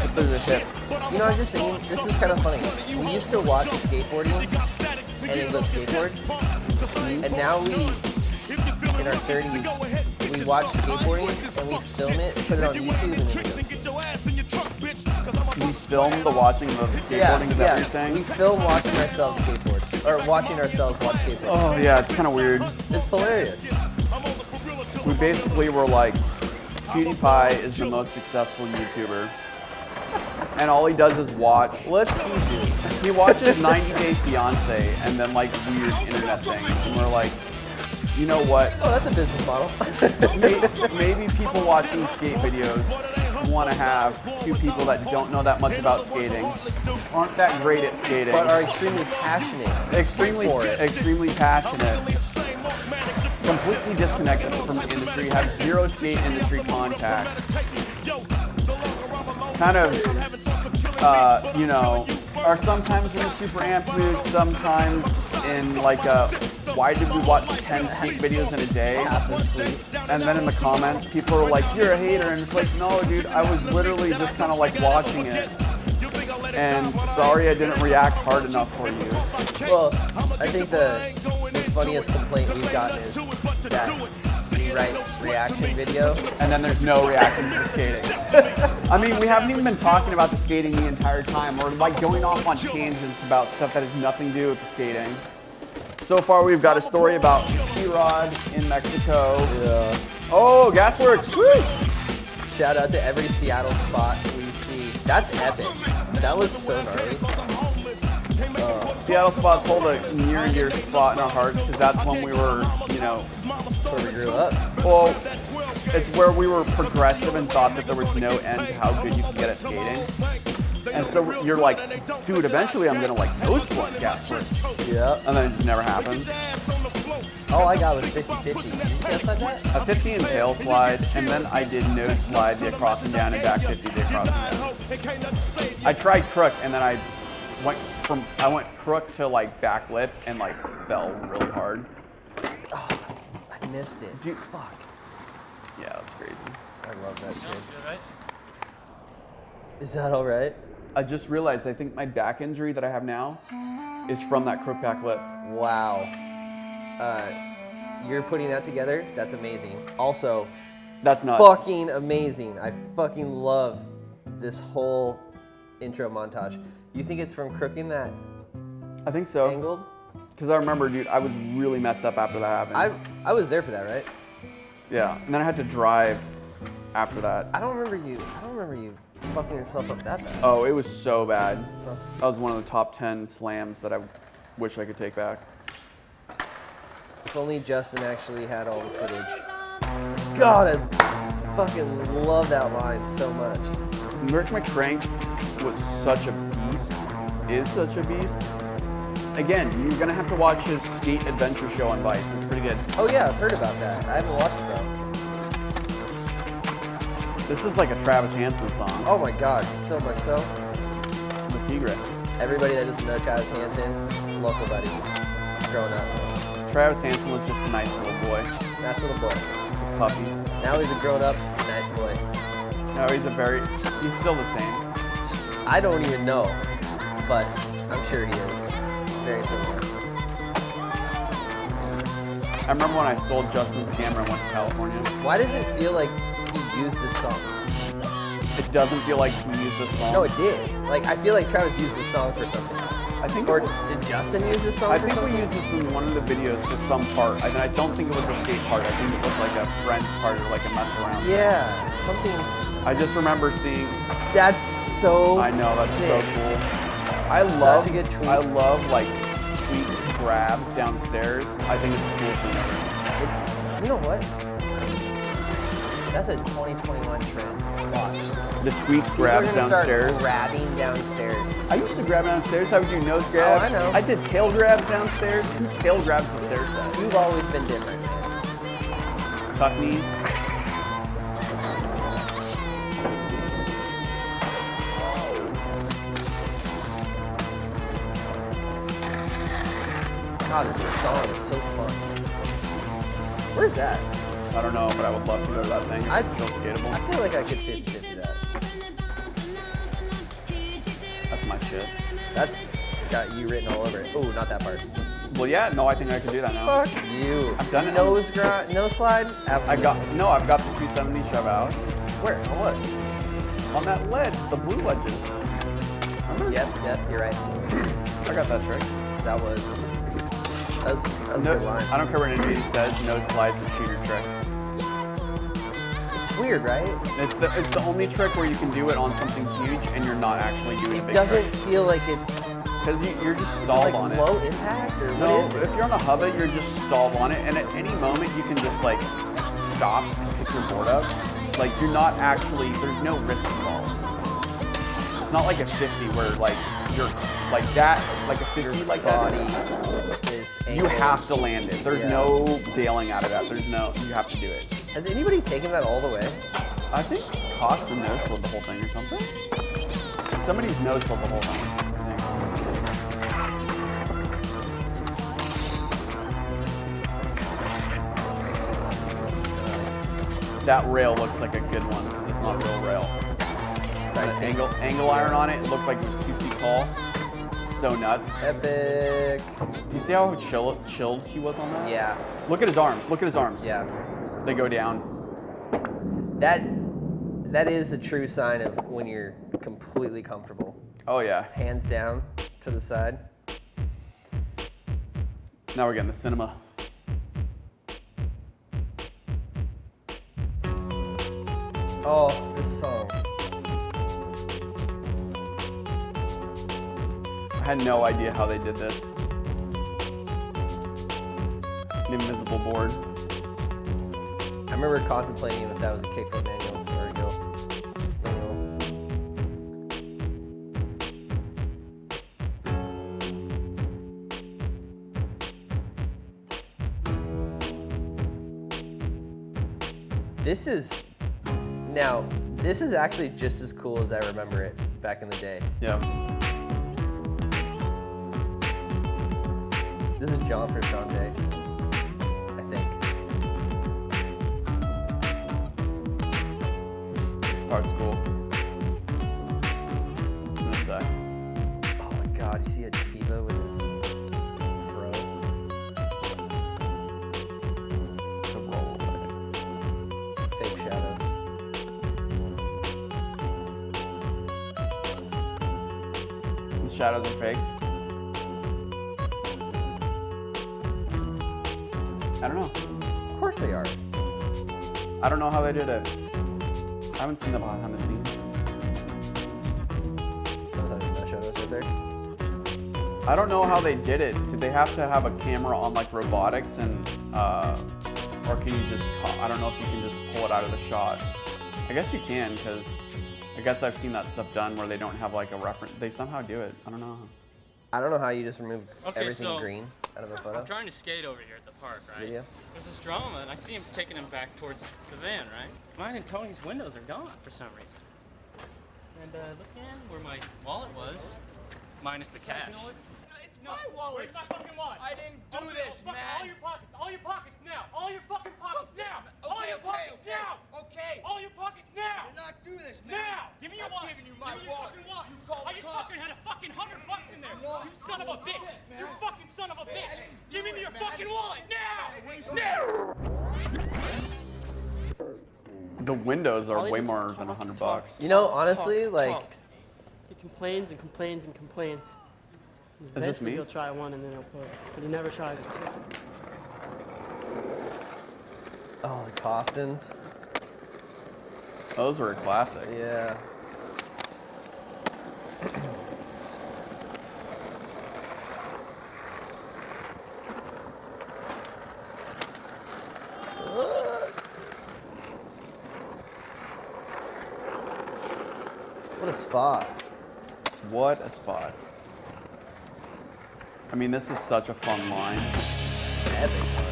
If there's a hip. You know, I was just thinking, this is kind of funny. We used to watch skateboarding and then go skateboard. And now we, in our 30s, we watch skateboarding and we film it, put it on YouTube, and then we go skate. we film the watching of skateboarding. Is that what you're saying? We film watching ourselves skateboard, or watching ourselves watch skateboard. Oh yeah, it's kind of weird. It's hilarious. We basically were like, PewDiePie is the most successful YouTuber, and all he does is watch. What's he do? He watches 90 Day Fiance and then like weird internet things, and we're like, you know what? Oh, that's a business model. Maybe people watching skate videos want to have two people that don't know that much about skating, aren't that great at skating, but are extremely passionate. Extremely passionate. Completely disconnected from the industry, have zero skate industry contacts. Kind of, you know, are sometimes in a super amped mood, sometimes in like a, why did we watch 10 skate videos in a day? And then in the comments, people are like, you're a hater. And it's like, no, dude, I was literally just kind of like watching it. And sorry I didn't react hard enough for you. Well, I think the funniest complaint we've gotten is that we write reaction video. And then there's no reaction to the skating. I mean, we haven't even been talking about the skating the entire time. We're like going off on tangents about stuff that has nothing to do with the skating. So far, we've got a story about P-Rod in Mexico. Yeah. Oh, Gasworks! Woo! Shout out to every Seattle spot we see. That's epic. That looks so gnarly. Seattle spots hold a near and dear spot in our hearts because that's when we were, you know, where we grew up. Well, it's where we were progressive and thought that there was no end to how good you could get at skating. And so you're like, dude, eventually I'm gonna like nose blunt Gasworks. Yeah. And then it just never happens. All I got was 50-50. Did you guess like that? A 50 and tail slide, and then I did nose slide, the across and down, and back 50, the across and down. I tried crook, and then I went crook to like back lip and like fell really hard. Oh, I missed it. Dude, fuck. Yeah, that's crazy. I love that shit. Is that all right? I just realized, I think my back injury that I have now is from that crook back lip. Wow. You're putting that together? That's amazing. Also, that's not fucking amazing. I fucking love this whole intro montage. You think it's from crooking that? I think so. Angled? Because I remember, dude, I was really messed up after that happened. I was there for that, right? Yeah, and then I had to drive after that. I don't remember you fucking yourself up that bad. Oh, it was so bad. Huh. That was one of the top 10 slams that I wish I could take back. If only Justin actually had all the footage. God, I fucking love that line so much. Merc McCrank was such a beast, is such a beast. Again, you're gonna have to watch his skate adventure show on Vice. It's pretty good. Oh yeah, I've heard about that. I haven't watched it though. This is like a Travis Hansen song. Oh my god, so much so. The Tigre. Everybody that doesn't know Travis Hansen, local buddy, growing up. Travis Hansen was just a nice little boy. Nice little boy. A puppy. Now he's a grown up, nice boy. No, he's still the same. I don't even know, but I'm sure he is. Very similar. I remember when I stole Justin's camera and went to California. Why does it feel like he used this song? It doesn't feel like he used this song. No, it did. Like, I feel like Travis used this song for something. I think. Or did Justin use this song for something? I think we used this in one of the videos for some part. I don't think it was a skate part. I think it was like a friend's part or like a mess around. Yeah, something. I just remember seeing. That's so I know, that's sick. so cool. Such a good tweet. I love like tweet grabs downstairs. I think it's the coolest thing ever. It's, you know what? That's a 2021 trend. Watch. The tweet grabs downstairs. Start grabbing downstairs. I used to grab downstairs. How would you nose grab? Oh, I know. I did tail grabs downstairs. Who tail grabs the stairs at? You've always been different, man. Tuck knees. God, this song is so fun. Where's that? I don't know, but I would love to go to that thing. It's still skatable. I feel like I could 50-50 that. That's my shit. That's got you written all over it. Oh, not that part. Well, yeah, no, I think I can do that now. Fuck you. I've done it. Nose slide? Absolutely. I've got the 270 shove out. Where? On what? On that ledge, the blue ledges. Remember? Yep, you're right. I got that trick. That was a No, good line. I don't care what anybody says, no slide's a cheater trick. It's weird, right? It's the only trick where you can do it on something huge and you're not actually doing a It big doesn't trick. feel like it's... Because you're just Is it stalled like on it. low impact or No, what is it? if you're on a hubba, you're just stalled on it, and at any moment you can just like stop and pick your board up. Like you're not actually, there's no risk involved. It's not like a 50 where like you're like that, like a 50 like Body that. is You angled. have to land it. There's Yeah. no bailing out of that. There's no, you have to do it. Has anybody taken that all the way? I think Koston no-slid the whole thing or something. Somebody's no-slid the whole thing, I think. That rail looks like a good one because it's not real rail. Got an angle iron on it. It looked like it was 2 feet tall. So nuts. Epic. You see how chilled he was on that? Yeah. Look at his arms. Look at his arms. Yeah. They go down. That is the true sign of when you're completely comfortable. Oh yeah. Hands down to the side. Now we're getting the cinema. Oh, this song. I had no idea how they did this. The invisible board. I remember contemplating if that was a kickflip manual or a go. This is actually just as cool as I remember it back in the day. Yeah. This is John for Jonze, I think. This part's cool. In a sec. Oh my God, you see Atiba with his fro? The roll away. Fake shadows. The shadows are fake. I don't know. Of course they are. I don't know how they did it. I haven't seen the behind the scenes. No shadows right there. I don't know how they did it. Did they have to have a camera on like robotics and, or can you just, I don't know if you can just pull it out of the shot. I guess you can because I guess I've seen that stuff done where they don't have like a reference. They somehow do it. I don't know. I don't know how you just remove everything so green out of a photo. I'm trying to skate over here at the park, right? Video? There's this drama, and I see him taking him back towards the van, right? Mine and Tony's windows are gone for some reason. And looking where my wallet was, minus the cash. You know what? It's my wallet. Where's my fucking wallet? I didn't do this, man. All your pockets now. All your fucking pockets now. All your pockets now. Okay. All your pockets now. Did not do this, man. Now. Give me your wallet. I'm giving you my Give me your wallet. fucking wallet. You called I the just cops. fucking had a fucking $100 in there. No, You son of a no, bitch. man. You fucking son of a bitch. Give me your man. fucking wallet now. Now. The windows are way more than $100. You know, honestly, like, He complains and complains and complains. Is this me? He'll try one and then he'll quit. But he never tries it. oh, the Kostons. Those were a classic. Yeah. What a spot. What a spot. I mean, this is such a fun line. Epic line.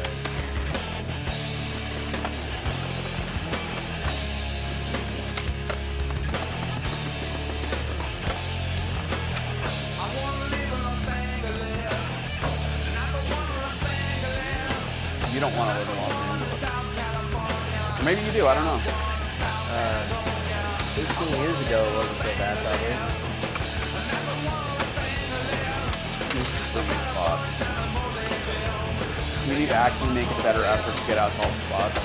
You don't want to live in Los Angeles. Or maybe you do, I don't know. 18 years ago, it wasn't so bad, probably. These spots. We need to actually make a better effort to get out to all the spots.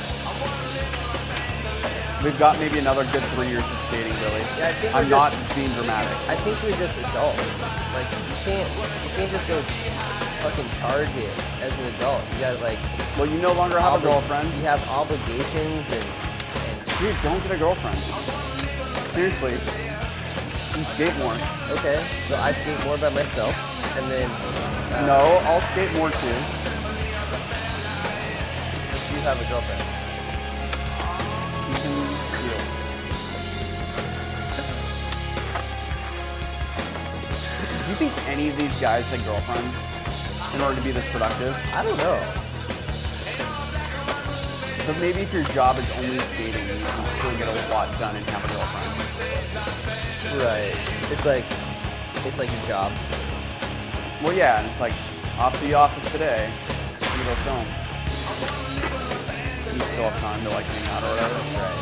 We've got maybe another good 3 years of skating, Billy. Yeah, I think I'm not being dramatic. I think we're just adults. Like you can't just go fucking charge it as an adult. You got like. Well, you no longer have a girlfriend. You have obligations and. Dude, don't get a girlfriend. Seriously. You skate more. Okay, so I skate more by myself, and then. No, I'll skate more too. But you have a girlfriend. You can deal. Do you think any of these guys had girlfriends in order to be this productive? I don't know. But maybe if your job is only skating, you can still get a lot done and have a girlfriend. Right. It's like your job. Well, yeah, and it's like, off to the office today, I'm gonna go film. You still have time to like hang out or whatever. Right.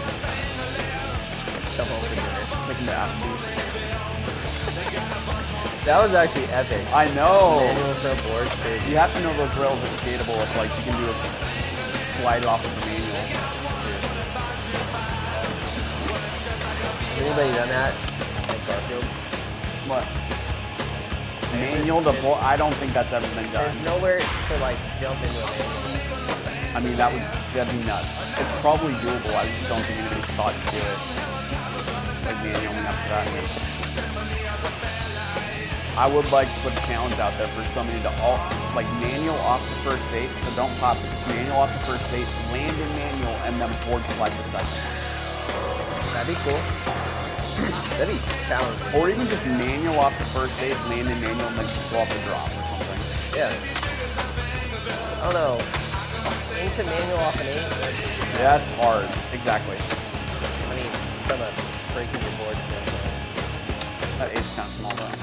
Come home for dinner. Taking the afternoon. That was actually epic. I know. Manual front boards, crazy. You have to know those rails are skatable if like you can do a slide off of the manual. Has anybody done that at Garfield? What? Manual to board? I don't think that's ever been done. There's nowhere to like jump into a manual. I mean, that'd be nuts. It's probably doable. I just don't think anybody's thought to do it. Like manualing up to that. I would like to put a challenge out there for somebody to like manual off the first eight, so don't pop it. Just manual off the first eight, land in manual, and then board slide the second. That'd be cool. That'd be challenging. Or even just manual off the first eight, land in manual, and then just go off the drop or something. Yeah. I don't know. Into manual off an eight. Yeah, that's hard. Exactly. I mean, from a breaking your board standpoint. That eight's kind of small though.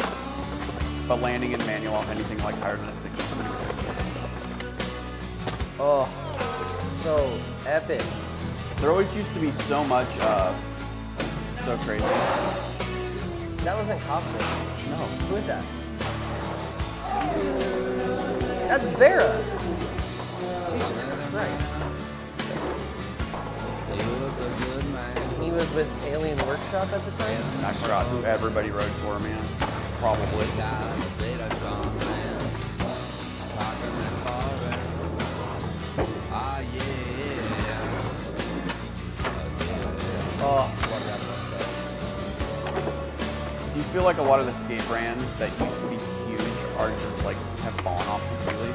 But landing in manual off anything like higher than a 6 is pretty good. Oh, so epic. There always used to be so much, so crazy. That wasn't Koston. No. Who is that? That's Vera. Jesus Christ. He was with Alien Workshop at the time? I forgot who everybody rode for, man. Probably. Oh, do you feel like a lot of the skate brands that used to be huge are just like have fallen off completely?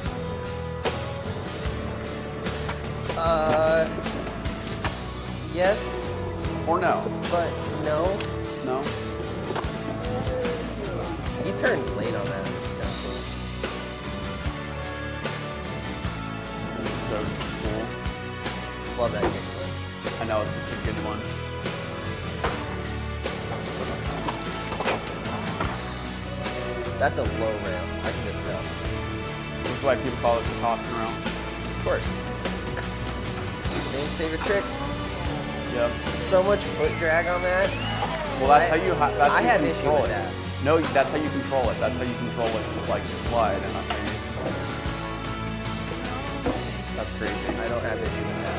Yes. Or no? But no. No? You turned late on that. It's kind of cool. This is so cool. Love that game. I know, it's just a good one. That's a low rail. I can just tell. This is why people call this the Koston rail. Of course. James' favorite trick. Yep. So much foot drag on that. Well, that's how you had issue control with it. that. No, that's how you control it. That's how you control it with like the slide and nothing. That's crazy. I don't have issue with that.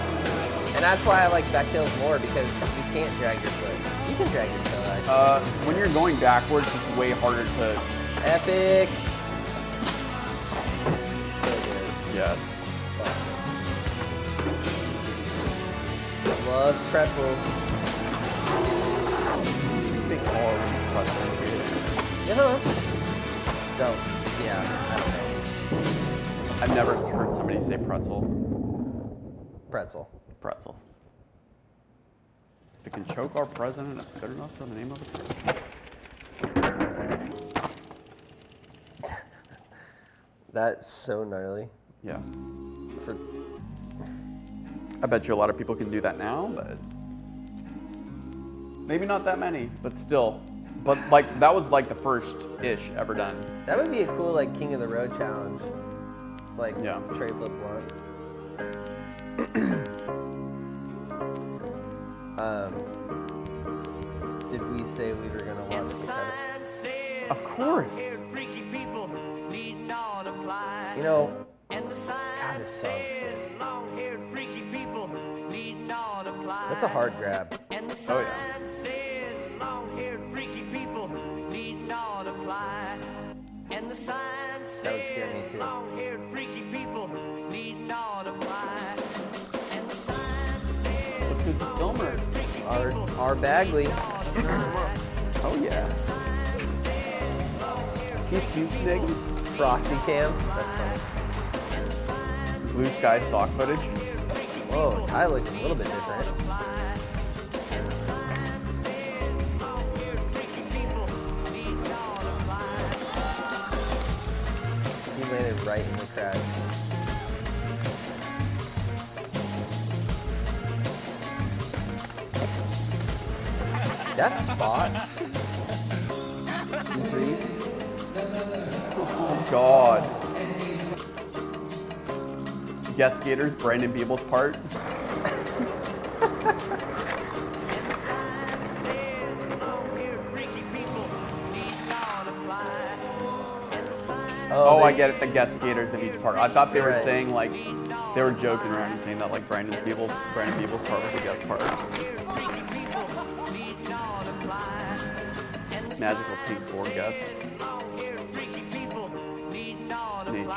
And that's why I like backtails more, because you can't drag your foot. You can drag your toe, actually. When you're going backwards, it's way harder to... Epic. So good. Yes. Love pretzels. They call it pretzels. Don't. Yeah, I don't know. I've never heard somebody say pretzel. Pretzel. Pretzel. If it can choke our president, it's good enough for the name of it. That's so gnarly. Yeah. I bet you a lot of people can do that now, but maybe not that many, but still. But like that was like the first-ish ever done. That would be a cool like King of the Road challenge. Like tray flip blunt. Did we say we were gonna watch the credits? Of course. You know, God, this song's good. That's a hard grab. Oh yeah. That would scare me too. Look who's the filmer. Our Bagley. Oh yeah. Keith Hughes Frosty cam. That's funny. Blue sky stock footage. Whoa, Ty looking a little bit different. He landed right in the crowd. That spot. E3s. Oh God. Guest skaters, Brandon Biebel's part. Oh, I get it. The guest skaters of each part. I thought they were saying like they were joking around and saying that like Brandon Biebel's part was a guest part. Magical pink board guest. Nature.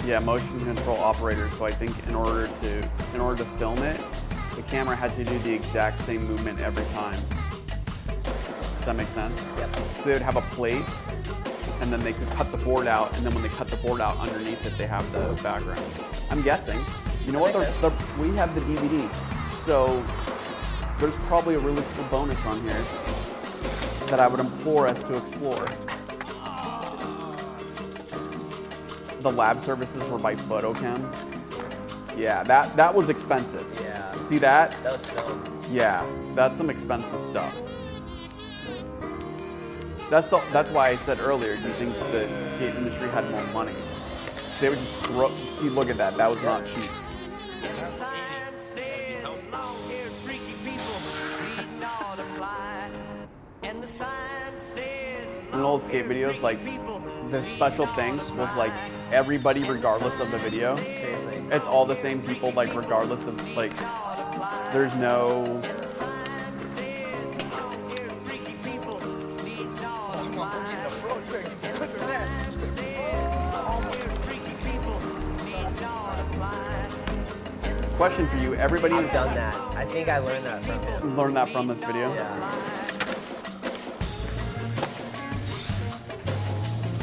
Yeah, motion control operator. So I think in order to film it, the camera had to do the exact same movement every time. Does that make sense? Yep. So they would have a plate, and then they could cut the board out, and then when they cut the board out underneath it, they have the background. I'm guessing. You know what? We have the DVD, so there's probably a really cool bonus on here that I would implore us to explore. The lab services were by Photochem. Yeah, that was expensive. Yeah. See that? That was filmed. Yeah, that's some expensive stuff. That's why I said earlier, do you think the skate industry had more money? They would just throw, see, look at that, that was not cheap. In old skate videos, like, the special things was like everybody regardless of the video. Seriously. It's all the same people, like regardless of, like, there's no... Question for you, everybody... I've done that. I think I learned that from him. You learned that from this video? Yeah.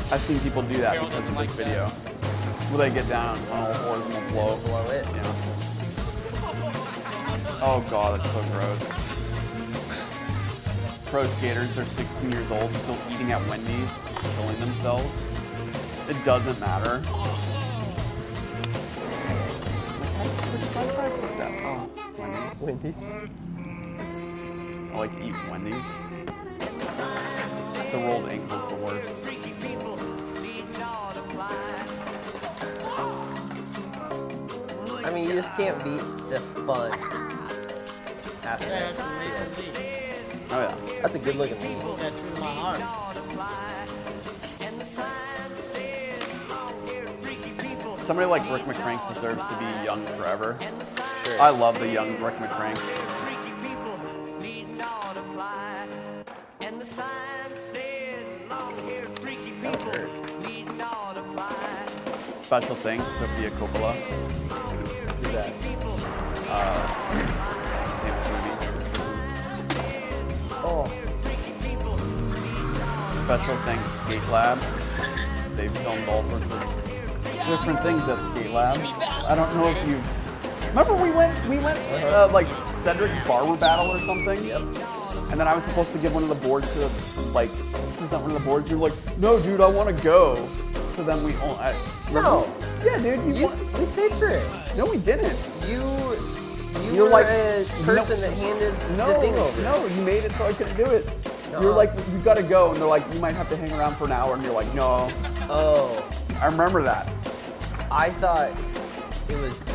I've seen people do that because of this video. Will they get down on all fours and they'll blow it? Yeah. Oh God, that's so gross. Pro skaters, they're 16 years old, still eating at Wendy's, just killing themselves. It doesn't matter. Oh, Wendy's. I like to eat Wendy's. The rolled ankle's the worst. I mean, you just can't beat the fun aspect to this. Oh yeah. That's a good looking lead. That true to my heart. Somebody like Rick McCrank deserves to be young forever. Sure. I love the young Rick McCrank. That hurt. Special thanks, Sofia Coppola. Who's that? Famous movie. Oh. Special thanks, Skate Lab. They've filmed all sorts of different things at Skate Lab. I don't know if you remember we went like Cedric's barber battle or something. Yep. And then I was supposed to give one of the boards to like present one of the boards. You're like, no, dude, I want to go. So then we all. No. Yeah, dude. We stayed for it. No, we didn't. You're like a person that handed the thing over. No, you made it so I couldn't do it. You're like, you gotta go, and they're like, you might have to hang around for an hour, and you're like, no. Oh. I remember that. I thought it was.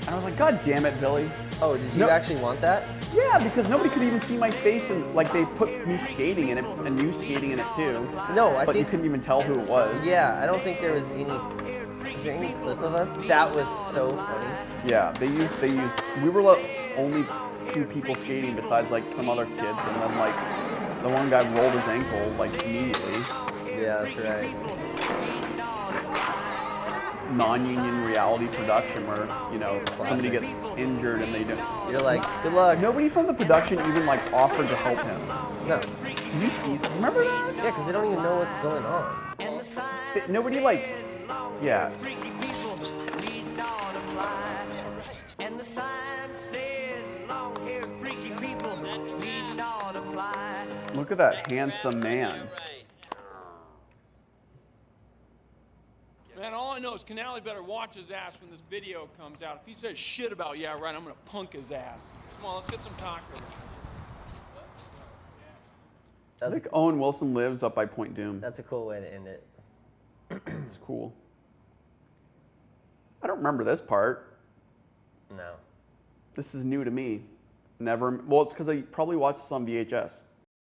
And I was like, God damn it, Billy. Oh, did you actually want that? Yeah, because nobody could even see my face, and like they put me skating in it, and you skating in it too. No, but you couldn't even tell who it was. Yeah, I don't think there was any. Is there any clip of us? That was so funny. Yeah, they used. We were the only 2 people skating besides like some other kids, and then like the one guy rolled his ankle like immediately. Yeah, that's right. Non-union reality production where, you know, somebody gets injured and they don't. You're like, good luck. Nobody from the production even like offered to help him. No. Did you see? Remember that? Yeah, because they don't even know what's going on. Nobody like, yeah. And the sign said, long-haired freaky people need not apply. Look at that handsome man. Man, all I know is Canale better watch his ass when this video comes out. If he says shit about Yeah Right, I'm gonna punk his ass. Come on, let's get some tacos. I think Owen Wilson lives up by Point Doom. That's a cool way to end it. It's cool. I don't remember this part. No. This is new to me. Never. Well, it's because I probably watched this on VHS.